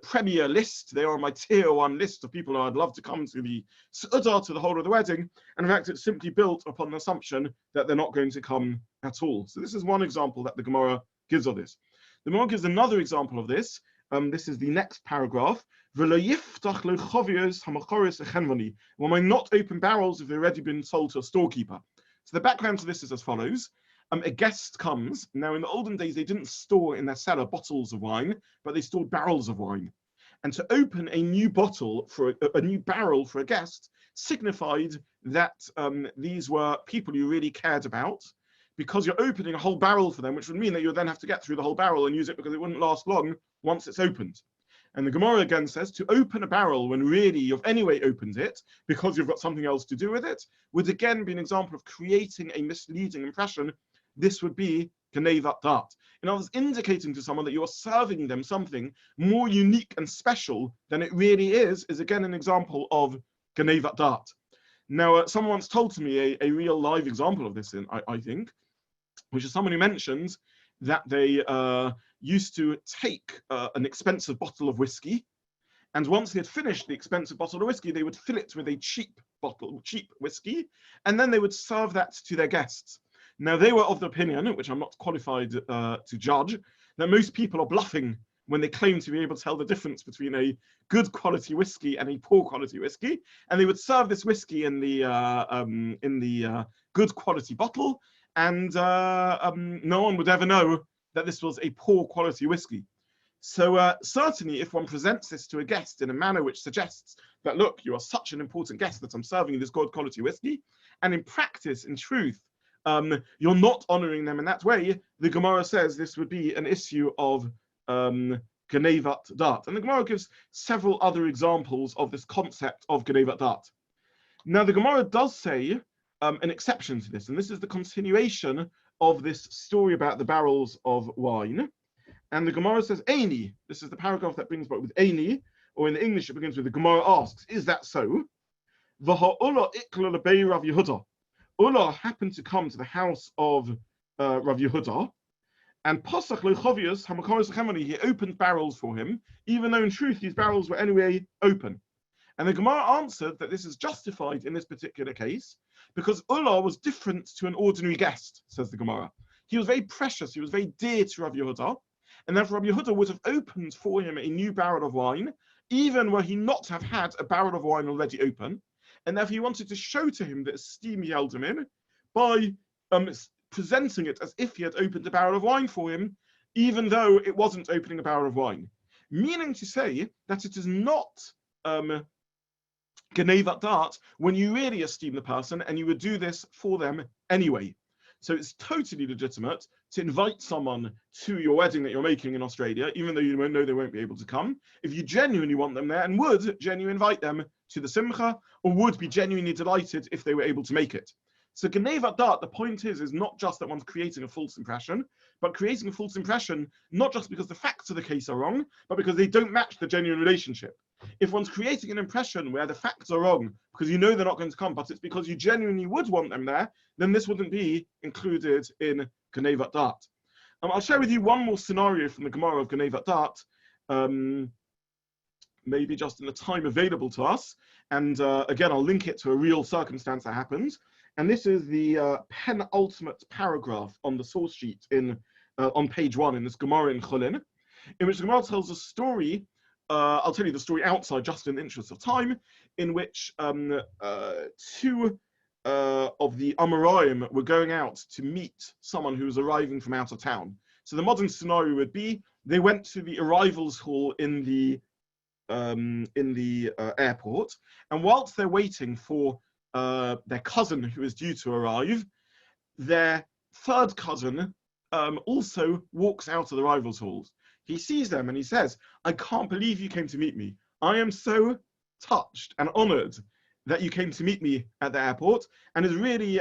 premier list, they are on my tier 1 list of people who I'd love to come to the Su'udah, to the whole of the wedding, and in fact it's simply built upon the assumption that they're not going to come at all. So this is one example that the Gemara gives of this. The Gemara gives another example of this. This is the next paragraph. Will I not open barrels if they've already been sold to a storekeeper? So the background to this is as follows. A guest comes. Now, in the olden days, they didn't store in their cellar bottles of wine, but they stored barrels of wine. And to open a new bottle for a new barrel for a guest signified that these were people you really cared about, because you're opening a whole barrel for them, which would mean that you would then have to get through the whole barrel and use it because it wouldn't last long once it's opened. And the Gemara again says to open a barrel when really you've anyway opened it because you've got something else to do with it would again be an example of creating a misleading impression. This would be Genevat Da'at. In other words, indicating to someone that you are serving them something more unique and special than it really is again an example of Genevat Da'at. Now, someone once told to me a real live example of this, I think, which is someone who mentions that they used to take an expensive bottle of whiskey, and once they had finished the expensive bottle of whiskey, they would fill it with a cheap whiskey, and then they would serve that to their guests. Now, they were of the opinion, which I'm not qualified to judge, that most people are bluffing when they claim to be able to tell the difference between a good quality whiskey and a poor quality whiskey, and they would serve this whiskey in the good quality bottle, and no one would ever know that this was a poor quality whiskey. So certainly if one presents this to a guest in a manner which suggests that, look, you are such an important guest that I'm serving you this good quality whiskey, and in practice, in truth, you're not honoring them in that way, the Gemara says this would be an issue of Genevat Da'at. And the Gemara gives several other examples of this concept of Genevat Da'at. Now the Gemara does say an exception to this, and this is the continuation of this story about the barrels of wine. And the Gemara says, Eini. This is the paragraph that brings back with Eini, or in the English it begins with the Gemara asks, is that so? V'ha'ula ikla lebei Rav Yehuda. Ula happened to come to the house of Rav Yehuda, and Pasach lechovius hamakoros lechamani, he opened barrels for him, even though in truth these barrels were anyway open. And the Gemara answered that this is justified in this particular case because Ula was different to an ordinary guest, says the Gemara. He was very precious, he was very dear to Rav Yehuda, and therefore Rav Yehuda would have opened for him a new barrel of wine, even were he not to have had a barrel of wine already open. And therefore he wanted to show to him the esteem he held him in by presenting it as if he had opened a barrel of wine for him, even though it wasn't opening a barrel of wine. Meaning to say that it is not Genevat Dart when you really esteem the person and you would do this for them anyway. So it's totally legitimate to invite someone to your wedding that you're making in Australia, even though you know they won't be able to come, if you genuinely want them there and would genuinely invite them to the Simcha, or would be genuinely delighted if they were able to make it. So Genevat Dart, the point is not just that one's creating a false impression, but creating a false impression not just because the facts of the case are wrong, but because they don't match the genuine relationship. If one's creating an impression where the facts are wrong because you know they're not going to come, but it's because you genuinely would want them there, then this wouldn't be included in Genevat Dart. I'll share with you one more scenario from the Gemara of Genevat Dart, maybe just in the time available to us. And again, I'll link it to a real circumstance that happened. And this is the penultimate paragraph on the source sheet on page 1 in this Gemara in Chulin, in which the Gemara tells a story. I'll tell you the story outside just in the interest of time, in which two of the Amoraim were going out to meet someone who was arriving from out of town. So the modern scenario would be they went to the arrivals hall in the airport, and whilst they're waiting for their cousin who is due to arrive, their third cousin also walks out of the arrivals halls. He sees them and he says, I can't believe you came to meet me. I am so touched and honored that you came to meet me at the airport, and is really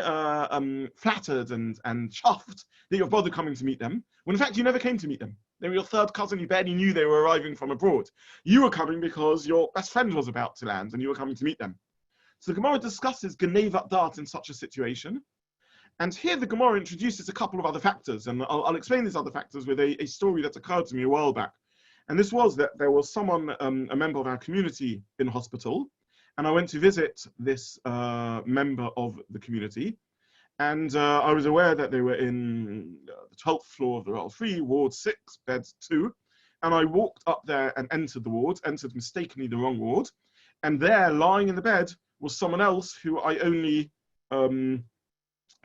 flattered and chuffed that you've bothered coming to meet them, when in fact you never came to meet them. They were your third cousin, you barely knew they were arriving from abroad. You were coming because your best friend was about to land and you were coming to meet them. So the Gemara discusses Genevat Dart in such a situation. And here the Gemara introduces a couple of other factors, and I'll explain these other factors with a story that occurred to me a while back. And this was that there was someone, a member of our community in hospital, and I went to visit this member of the community, and I was aware that they were in the 12th floor of the Royal Free, Ward 6, bed 2, and I walked up there and entered the ward, entered mistakenly the wrong ward, and there, lying in the bed, was someone else who I only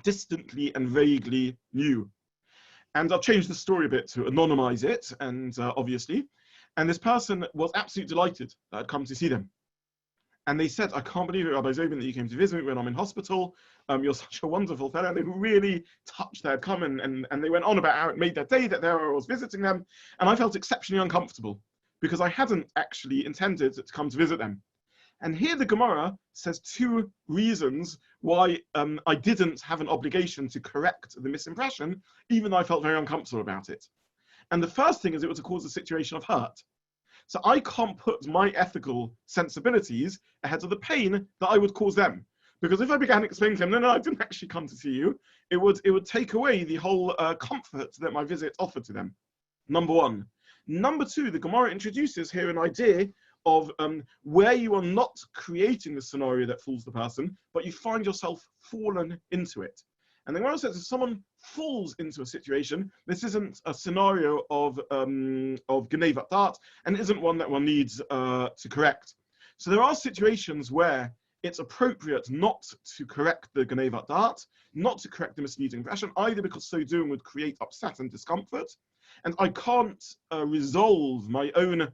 distantly and vaguely knew. And I've changed the story a bit to anonymize it, and obviously, and this person was absolutely delighted that I'd come to see them. And they said, I can't believe it, Rabbi Zobin, that you came to visit me when I'm in hospital. You're such a wonderful fellow. And they were really touched they had come, and they went on about how it made their day that there I was visiting them. And I felt exceptionally uncomfortable because I hadn't actually intended to come to visit them. And here the Gemara says two reasons why I didn't have an obligation to correct the misimpression, even though I felt very uncomfortable about it. And the first thing is it was to cause a situation of hurt. So I can't put my ethical sensibilities ahead of the pain that I would cause them. Because if I began explaining to them, no, I didn't actually come to see you, it would take away the whole comfort that my visit offered to them. Number one. Number two, the Gemara introduces here an idea of where you are not creating the scenario that fools the person, but you find yourself fallen into it. And the Gemara says if someone falls into a situation, this isn't a scenario of Genevat Dart, and isn't one that one needs to correct. So there are situations where it's appropriate not to correct the Genevat Dart, not to correct the misleading impression, either because so doing would create upset and discomfort, and I can't resolve my own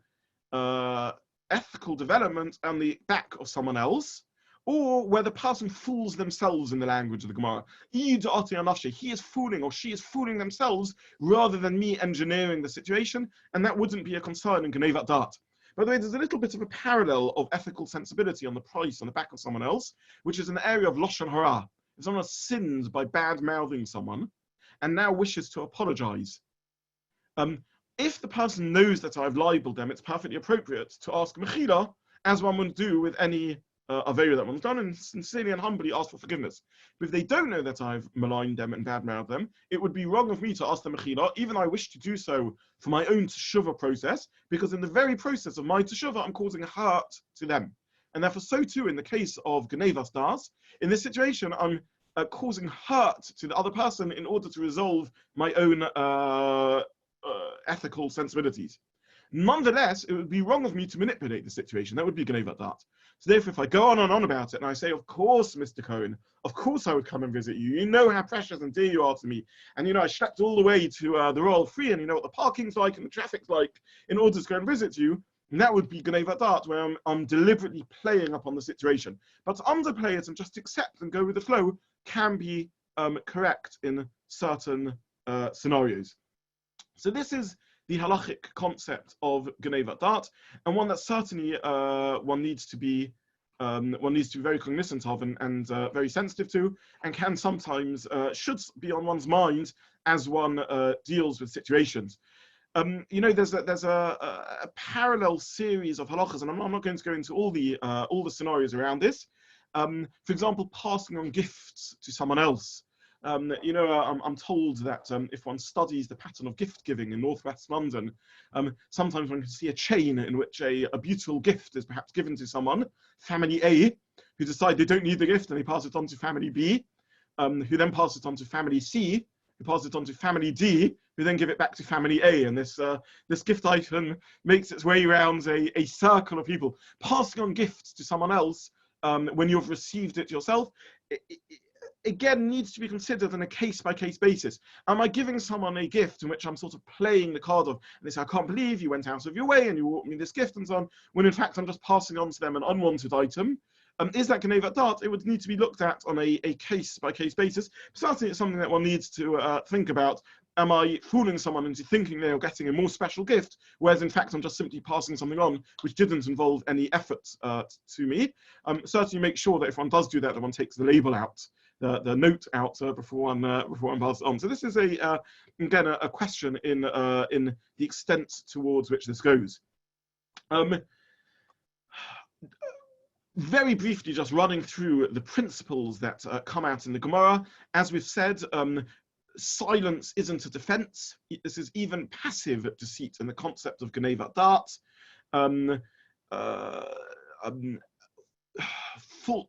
ethical development on the back of someone else, or where the person fools themselves in the language of the Gemara. He is fooling or she is fooling themselves rather than me engineering the situation, and that wouldn't be a concern in Genevat Dart. By the way, there's a little bit of a parallel of ethical sensibility on the price on the back of someone else, which is an area of Lashon Hara. If someone has sinned by bad-mouthing someone and now wishes to apologize, if the person knows that I've libeled them, it's perfectly appropriate to ask mechila, as one would do with any avera that one's done, and sincerely and humbly ask for forgiveness. But if they don't know that I've maligned them and badmouthed them, it would be wrong of me to ask them mechila, even though I wish to do so for my own teshuvah process, because in the very process of my teshuvah, I'm causing hurt to them. And therefore, so too in the case of Genevas Das, in this situation, I'm causing hurt to the other person in order to resolve my own ethical sensibilities. Nonetheless, it would be wrong of me to manipulate the situation. That would be Genevas Das. So therefore, if I go on and on about it, and I say, of course, Mr. Cohen, of course I would come and visit you. You know how precious and dear you are to me. And, you know, I schlepped all the way to the Royal Free, and you know what the parking's like and the traffic's like in order to go and visit you. And that would be Genevas Das, where I'm deliberately playing upon the situation. But to underplay it and just accept and go with the flow can be correct in certain scenarios. So this is the halachic concept of Genevas Das, and one that certainly one needs to be very cognizant of and very sensitive to, and can sometimes should be on one's mind as one deals with situations. You know, there's a parallel series of halachas, and I'm not going to go into all the scenarios around this. For example, passing on gifts to someone else. You know, I'm told that if one studies the pattern of gift giving in northwest London, sometimes one can see a chain in which a beautiful gift is perhaps given to someone, family A, who decide they don't need the gift and they pass it on to family B, who then pass it on to family C, who pass it on to family D, who then give it back to family A. And this gift item makes its way around a circle of people. Passing on gifts to someone else when you've received it yourself, again, needs to be considered on a case-by-case basis. Am I giving someone a gift in which I'm sort of playing the card of, and they say, I can't believe you went out of your way and you brought me this gift and so on, when in fact I'm just passing on to them an unwanted item? Is that Genevas Das? It would need to be looked at on a case-by-case basis. Certainly it's something that one needs to think about. Am I fooling someone into thinking they are getting a more special gift, whereas in fact I'm just simply passing something on which didn't involve any effort to me? Certainly make sure that if one does do that, that one takes the label out, the note out before one passes it on. So this is again a question in the extent towards which this goes. Very briefly, just running through the principles that come out in the Gemara. As we've said, silence isn't a defense. This is even passive deceit in the concept of Genevas Das.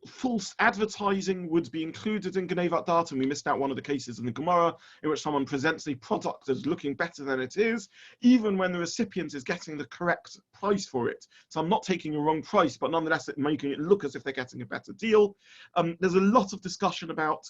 False advertising would be included in Genevas Das, and we missed out one of the cases in the Gemara in which someone presents a product as looking better than it is, even when the recipient is getting the correct price for it. So I'm not taking a wrong price, but nonetheless making it look as if they're getting a better deal. There's a lot of discussion about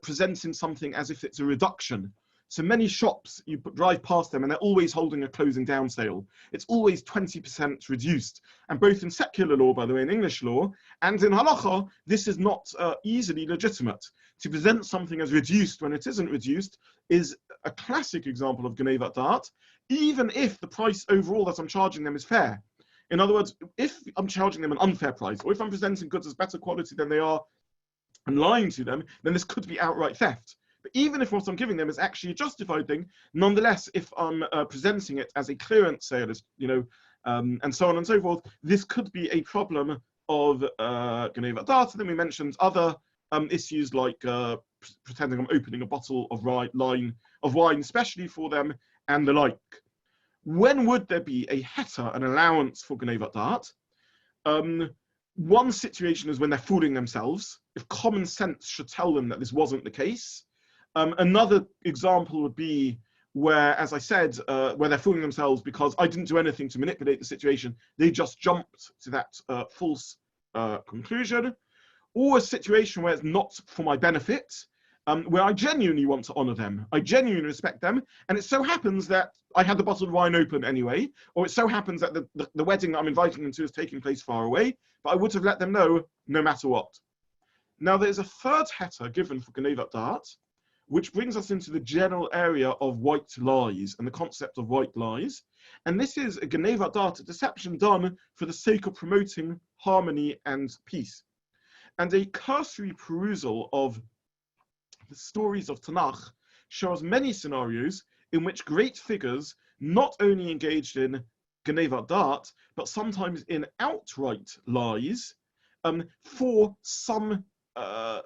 presenting something as if it's a reduction. So many shops, you drive past them and they're always holding a closing down sale. It's always 20% reduced. And both in secular law, by the way, in English law, and in halacha, this is not easily legitimate. To present something as reduced when it isn't reduced is a classic example of Genevas Das, even if the price overall that I'm charging them is fair. In other words, if I'm charging them an unfair price, or if I'm presenting goods as better quality than they are and lying to them, then this could be outright theft. But even if what I'm giving them is actually a justified thing, nonetheless, if I'm presenting it as a clearance sale, you know, and so on and so forth, this could be a problem of Genevas Das. And then we mentioned other issues like pretending I'm opening a bottle of wine, especially for them, and the like. When would there be a heter, an allowance for Genevas Das? One situation is when they're fooling themselves, if common sense should tell them that this wasn't the case. Another example would be where, as I said, where they're fooling themselves because I didn't do anything to manipulate the situation. They just jumped to that false conclusion. Or a situation where it's not for my benefit, where I genuinely want to honor them. I genuinely respect them. And it so happens that I had the bottle of wine open anyway, or it so happens that the wedding that I'm inviting them to is taking place far away, but I would have let them know no matter what. Now, there's a third heter given for Genevas Das, which brings us into the general area of white lies and the concept of white lies. And this is a Genevas Das, a deception done for the sake of promoting harmony and peace. And a cursory perusal of the stories of Tanakh shows many scenarios in which great figures not only engaged in Genevat Da'at, but sometimes in outright lies for some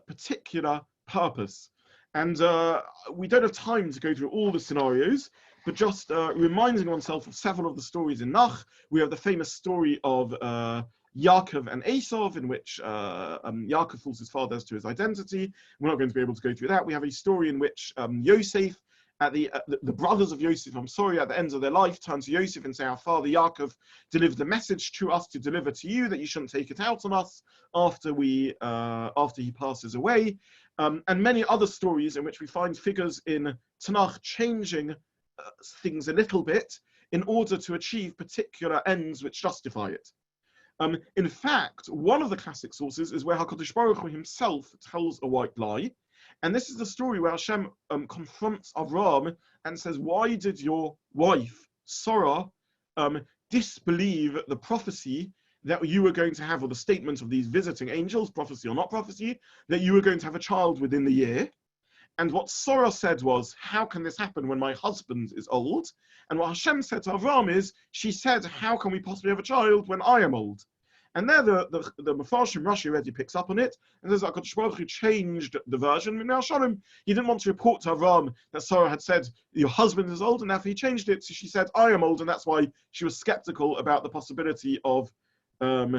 particular purpose. And we don't have time to go through all the scenarios, but just reminding oneself of several of the stories in Nach. We have the famous story of Yaakov and Esau, in which Yaakov fools his father as to his identity. We're not going to be able to go through that. We have a story in which Yosef, at the brothers of Yosef, at the end of their life, turn to Yosef and say, our father Yaakov delivered the message to us to deliver to you, that you shouldn't take it out on us after he passes away. And many other stories in which we find figures in Tanakh changing things a little bit in order to achieve particular ends which justify it. In fact, one of the classic sources is where HaKadosh Baruch Hu himself tells a white lie. And this is the story where Hashem confronts Avram and says, why did your wife, Sarah, disbelieve the prophecy that you were going to have, or the statement of these visiting angels, prophecy or not prophecy, that you were going to have a child within the year? And what Sarah said was, how can this happen when my husband is old? And what Hashem said to Avram is, she said, how can we possibly have a child when I am old? And there the Mefarshim Rashi already picks up on it, and says that HaKadosh Baruch Hu changed the version. Now Shalom, he didn't want to report to Avram that Sarah had said, your husband is old, and therefore he changed it. So she said, I am old, and that's why she was skeptical about the possibility of this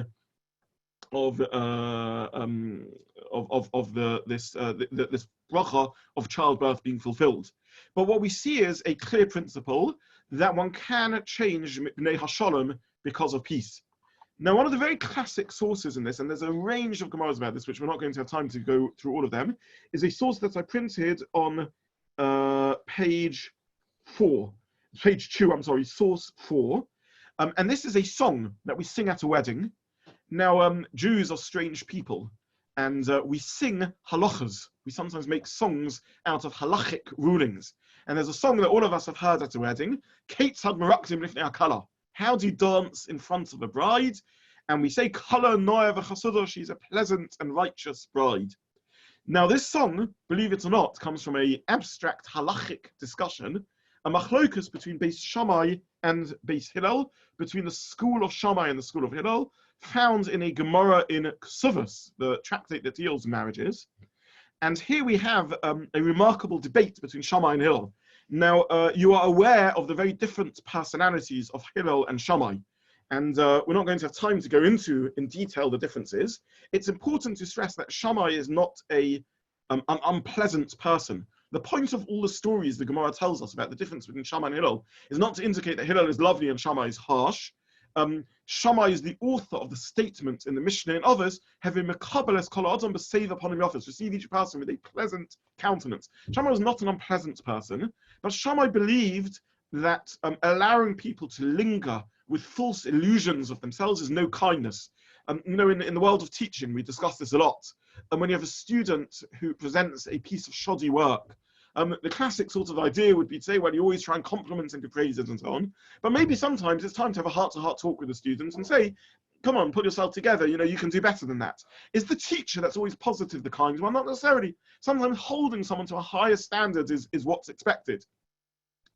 bracha of childbirth being fulfilled. But what we see is a clear principle that one can change Bnei HaShalom because of peace. Now, one of the very classic sources in this, and there's a range of Gemaras about this, which we're not going to have time to go through all of them, is a source that I printed on page 2, source 4. And this is a song that we sing at a wedding. Now, Jews are strange people, and we sing halachas. We sometimes make songs out of halachic rulings. And there's a song that all of us have heard at a wedding, Ketzad Merakdim Lifnei HaKala. How do you dance in front of a bride? And we say, Kala Noya v'chasudah, she's a pleasant and righteous bride. Now, this song, believe it or not, comes from an abstract halachic discussion, a machlokus between Beis Shammai and Beis Hillel, between the school of Shammai and the school of Hillel, found in a Gemara in Ksuvos, the tractate that deals with marriages. And here we have a remarkable debate between Shammai and Hillel. Now, you are aware of the very different personalities of Hillel and Shammai, and we're not going to have time to go into in detail the differences. It's important to stress that Shammai is not an unpleasant person. The point of all the stories the Gemara tells us about the difference between Shammai and Hillel is not to indicate that Hillel is lovely and Shammai is harsh. Shammai is the author of the statement in the Mishnah and others, having mekabeles kol adam b'seiv upon him office, receive each person with a pleasant countenance. Shammai was not an unpleasant person, but Shammai believed that allowing people to linger with false illusions of themselves is no kindness. In the world of teaching, we discuss this a lot. And when you have a student who presents a piece of shoddy work, the classic sort of idea would be to say, well, you always try and compliment and give praises and so on. But maybe sometimes it's time to have a heart-to-heart talk with the students and say, come on, put yourself together, you can do better than that. Is the teacher that's always positive the kind one? Not necessarily. Sometimes holding someone to a higher standard is what's expected.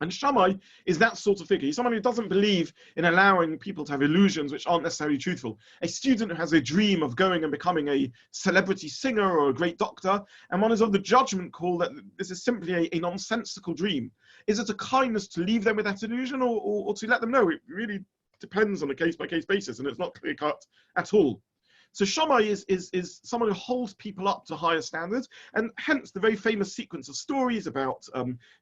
And Shammai is that sort of figure. He's someone who doesn't believe in allowing people to have illusions which aren't necessarily truthful. A student who has a dream of going and becoming a celebrity singer or a great doctor, and one is of the judgment call that this is simply a nonsensical dream. Is it a kindness to leave them with that illusion, or to let them know? It really depends on a case-by-case basis, and it's not clear-cut at all. So Shammai is someone who holds people up to higher standards, and hence the very famous sequence of stories about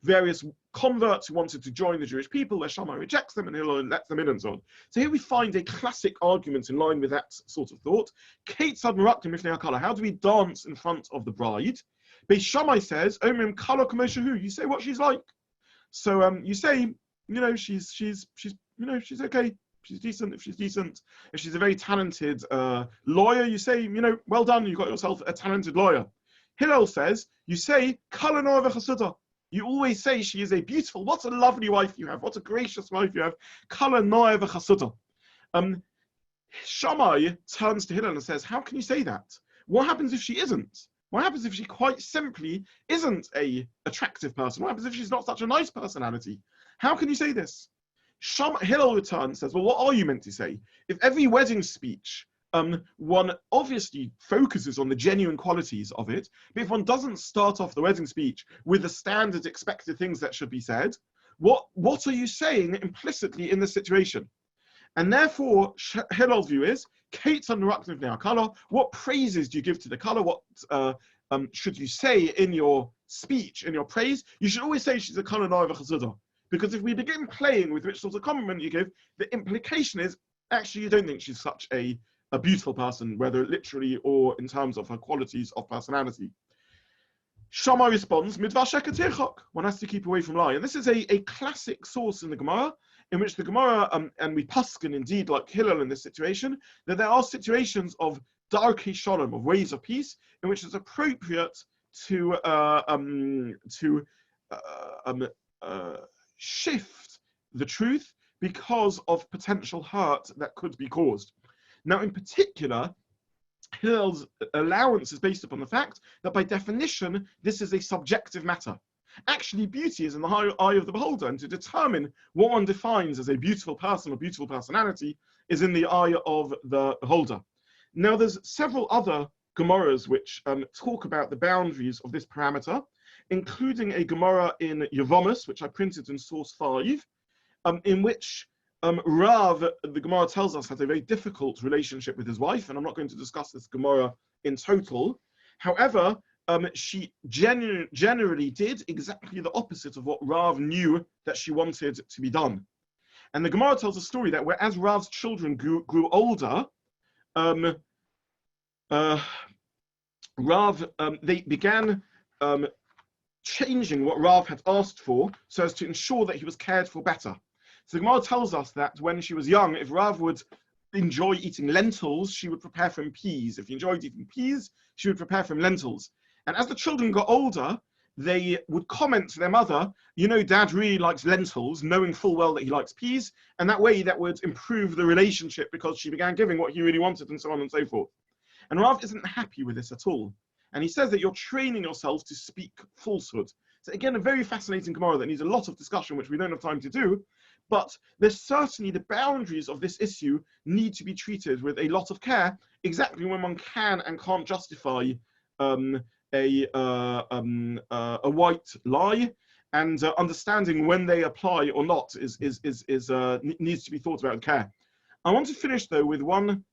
various converts who wanted to join the Jewish people, where Shammai rejects them and Hillel lets them in and so on. So here we find a classic argument in line with that sort of thought. Ketzad merakdim lifnei hakala. How do we dance in front of the bride? Beis Shammai says, Omrim kala k'moshehu. You say what she's like. So you say, she's okay. She's decent. If she's decent, if she's a very talented lawyer, you say, well done, you got yourself a talented lawyer. Hillel says, you say, Kala Noa v'chasudah. You always say she is a beautiful, what a lovely wife you have, what a gracious wife you have. Kala Noa v'chasudah. Shammai turns to Hillel and says, how can you say that? What happens if she isn't? What happens if she quite simply isn't a attractive person? What happens if she's not such a nice personality? How can you say this? Hillel returns, says, well, what are you meant to say? If every wedding speech, one obviously focuses on the genuine qualities of it, but if one doesn't start off the wedding speech with the standard expected things that should be said, what are you saying implicitly in this situation? And therefore, Hillel's view is, what praises do you give to the color? What should you say in your speech, in your praise? You should always say she's a color chazudah. Because if we begin playing with which sort of compliment you give, the implication is, actually, you don't think she's such a beautiful person, whether literally or in terms of her qualities of personality. Shammai responds, one has to keep away from lying. And this is a classic source in the Gemara, in which the Gemara, and we paskin indeed like Hillel in this situation, that there are situations of darkei shalom, of ways of peace, in which it's appropriate to shift the truth because of potential hurt that could be caused. Now, in particular, Hillel's allowance is based upon the fact that by definition, this is a subjective matter. Actually, beauty is in the eye of the beholder, and to determine what one defines as a beautiful person or beautiful personality is in the eye of the beholder. Now, there's several other Gemaras which talk about the boundaries of this parameter, including a Gemara in Yevamos, which I printed in source 5, in which Rav, the Gemara tells us, had a very difficult relationship with his wife, and I'm not going to discuss this Gemara in total. However, she generally did exactly the opposite of what Rav knew that she wanted to be done. And the Gemara tells a story that whereas Rav's children grew older, they began changing what Rav had asked for so as to ensure that he was cared for better. So the Gemara tells us that when she was young, if Rav would enjoy eating lentils, she would prepare for him peas. If he enjoyed eating peas, she would prepare for him lentils. And as the children got older, they would comment to their mother, you know, Dad really likes lentils, knowing full well that he likes peas. And that way that would improve the relationship because she began giving what he really wanted and so on and so forth. And Rav isn't happy with this at all. And he says that you're training yourself to speak falsehood. So again, a very fascinating Gemara that needs a lot of discussion, which we don't have time to do. But there's certainly the boundaries of this issue need to be treated with a lot of care, exactly when one can and can't justify a white lie, and understanding when they apply or not needs to be thought about with care. I want to finish though with one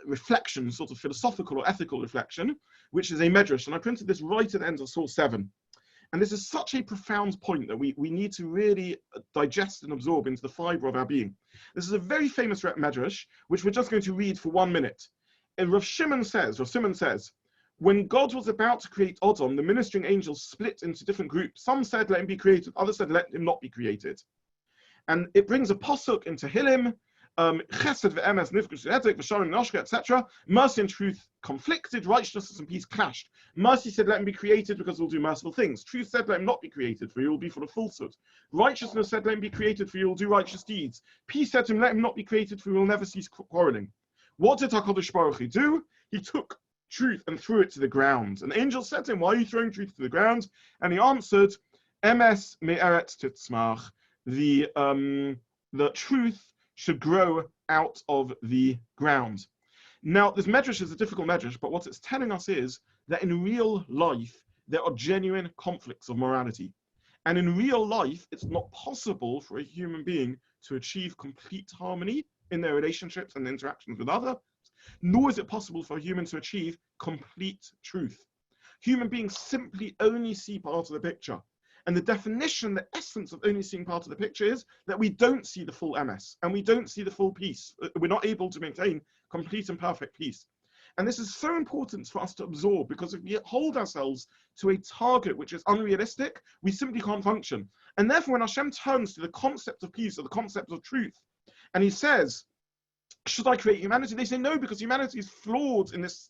reflection, sort of philosophical or ethical reflection, which is a medrash, and I printed this right at the end of source 7. And this is such a profound point that we need to really digest and absorb into the fiber of our being. This is a very famous medrash, which we're just going to read for 1 minute. And Rav Shimon says, when God was about to create Odom, the ministering angels split into different groups. Some said, let him be created. Others said, let him not be created. And it brings a pasuk into Tehillim, Chesed ve'emes nifkush etek v'shalom noshka, etc. Mercy and truth conflicted, righteousness and peace clashed. Mercy said, let him be created because we'll do merciful things. Truth said, let him not be created, for he will be full of falsehood. Righteousness said, let him be created, for he will do righteous deeds. Peace said to him, let him not be created, for he will never cease quarreling. What did HaKadosh Baruch Hu do? He took truth and threw it to the ground. An angel said to him, why are you throwing truth to the ground? And he answered, Emes me'eretz titzmach. The truth should grow out of the ground. Now, this medrash is a difficult medrash, but what it's telling us is that in real life, there are genuine conflicts of morality. And in real life, it's not possible for a human being to achieve complete harmony in their relationships and interactions with others, nor is it possible for a human to achieve complete truth. Human beings simply only see part of the picture. And the definition, the essence of only seeing part of the picture is that we don't see the full MS and we don't see the full peace. We're not able to maintain complete and perfect peace. And this is so important for us to absorb, because if we hold ourselves to a target which is unrealistic, we simply can't function. And therefore, when Hashem turns to the concept of peace or the concept of truth, and he says, should I create humanity? They say no, because humanity is flawed in this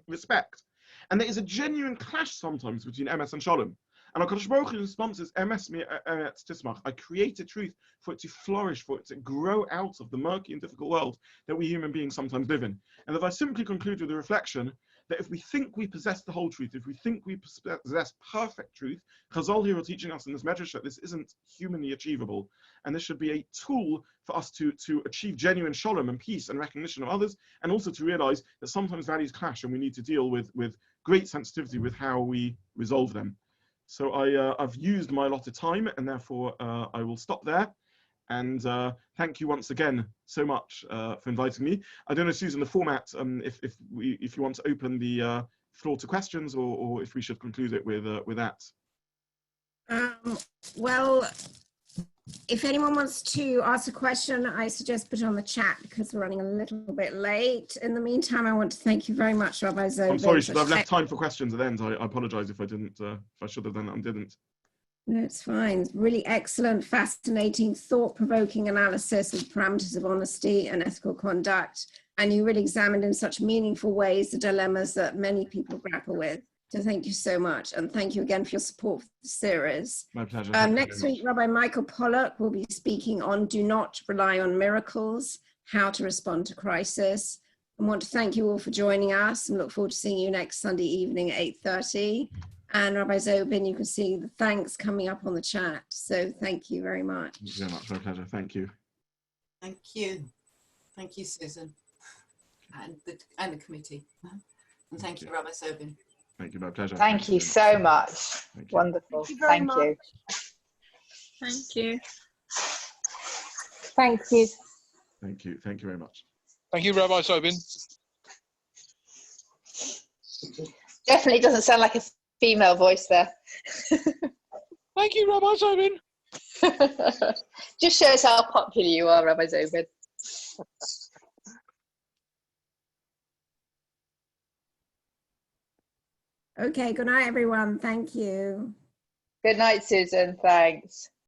respect. And there is a genuine clash sometimes between MS and Shalom. And HaKadosh Baruch Hu's response is, Emes me'eretz tismach. I created truth for it to flourish, for it to grow out of the murky and difficult world that we human beings sometimes live in. And if I simply conclude with the reflection that if we think we possess the whole truth, if we think we possess perfect truth, Chazal here are teaching us in this medrash that this isn't humanly achievable, and this should be a tool for us to achieve genuine shalom and peace and recognition of others, and also to realize that sometimes values clash and we need to deal with great sensitivity with how we resolve them. So I've used my allotted time, and therefore I will stop there. And thank you once again so much for inviting me. I don't know, Susan, the format, if you want to open the floor to questions, or if we should conclude it with that. Well, if anyone wants to ask a question, I suggest put it on the chat because we're running a little bit late. In the meantime, I want to thank you very much, Rabbi Zobin. I'm sorry, I've left time for questions at the end. I apologize if I didn't, if I should have done that and didn't. No, it's fine. Really excellent, fascinating, thought-provoking analysis of parameters of honesty and ethical conduct. And you really examined in such meaningful ways the dilemmas that many people grapple with. So thank you so much. And thank you again for your support for the series. My pleasure. Next week, Rabbi Michael Pollock will be speaking on Do Not Rely on Miracles, How to Respond to Crisis. I want to thank you all for joining us and look forward to seeing you next Sunday evening at 8:30. And Rabbi Zobin, you can see the thanks coming up on the chat. So thank you very much. Thank you very much. My pleasure. Thank you. Thank you. Thank you, Susan, and the committee. And thank you, Rabbi Zobin. Thank you. My pleasure. Thank you so much. Thank you. Wonderful. Thank you very Thank much. you. Thank you. Thank you. Thank you. Thank you very much. Thank you, Rabbi Zobin. Definitely doesn't sound like a female voice there. Thank you, Rabbi Zobin. Just shows how popular you are, Rabbi Zobin. Okay, good night, everyone. Thank you. Good night, Susan. Thanks.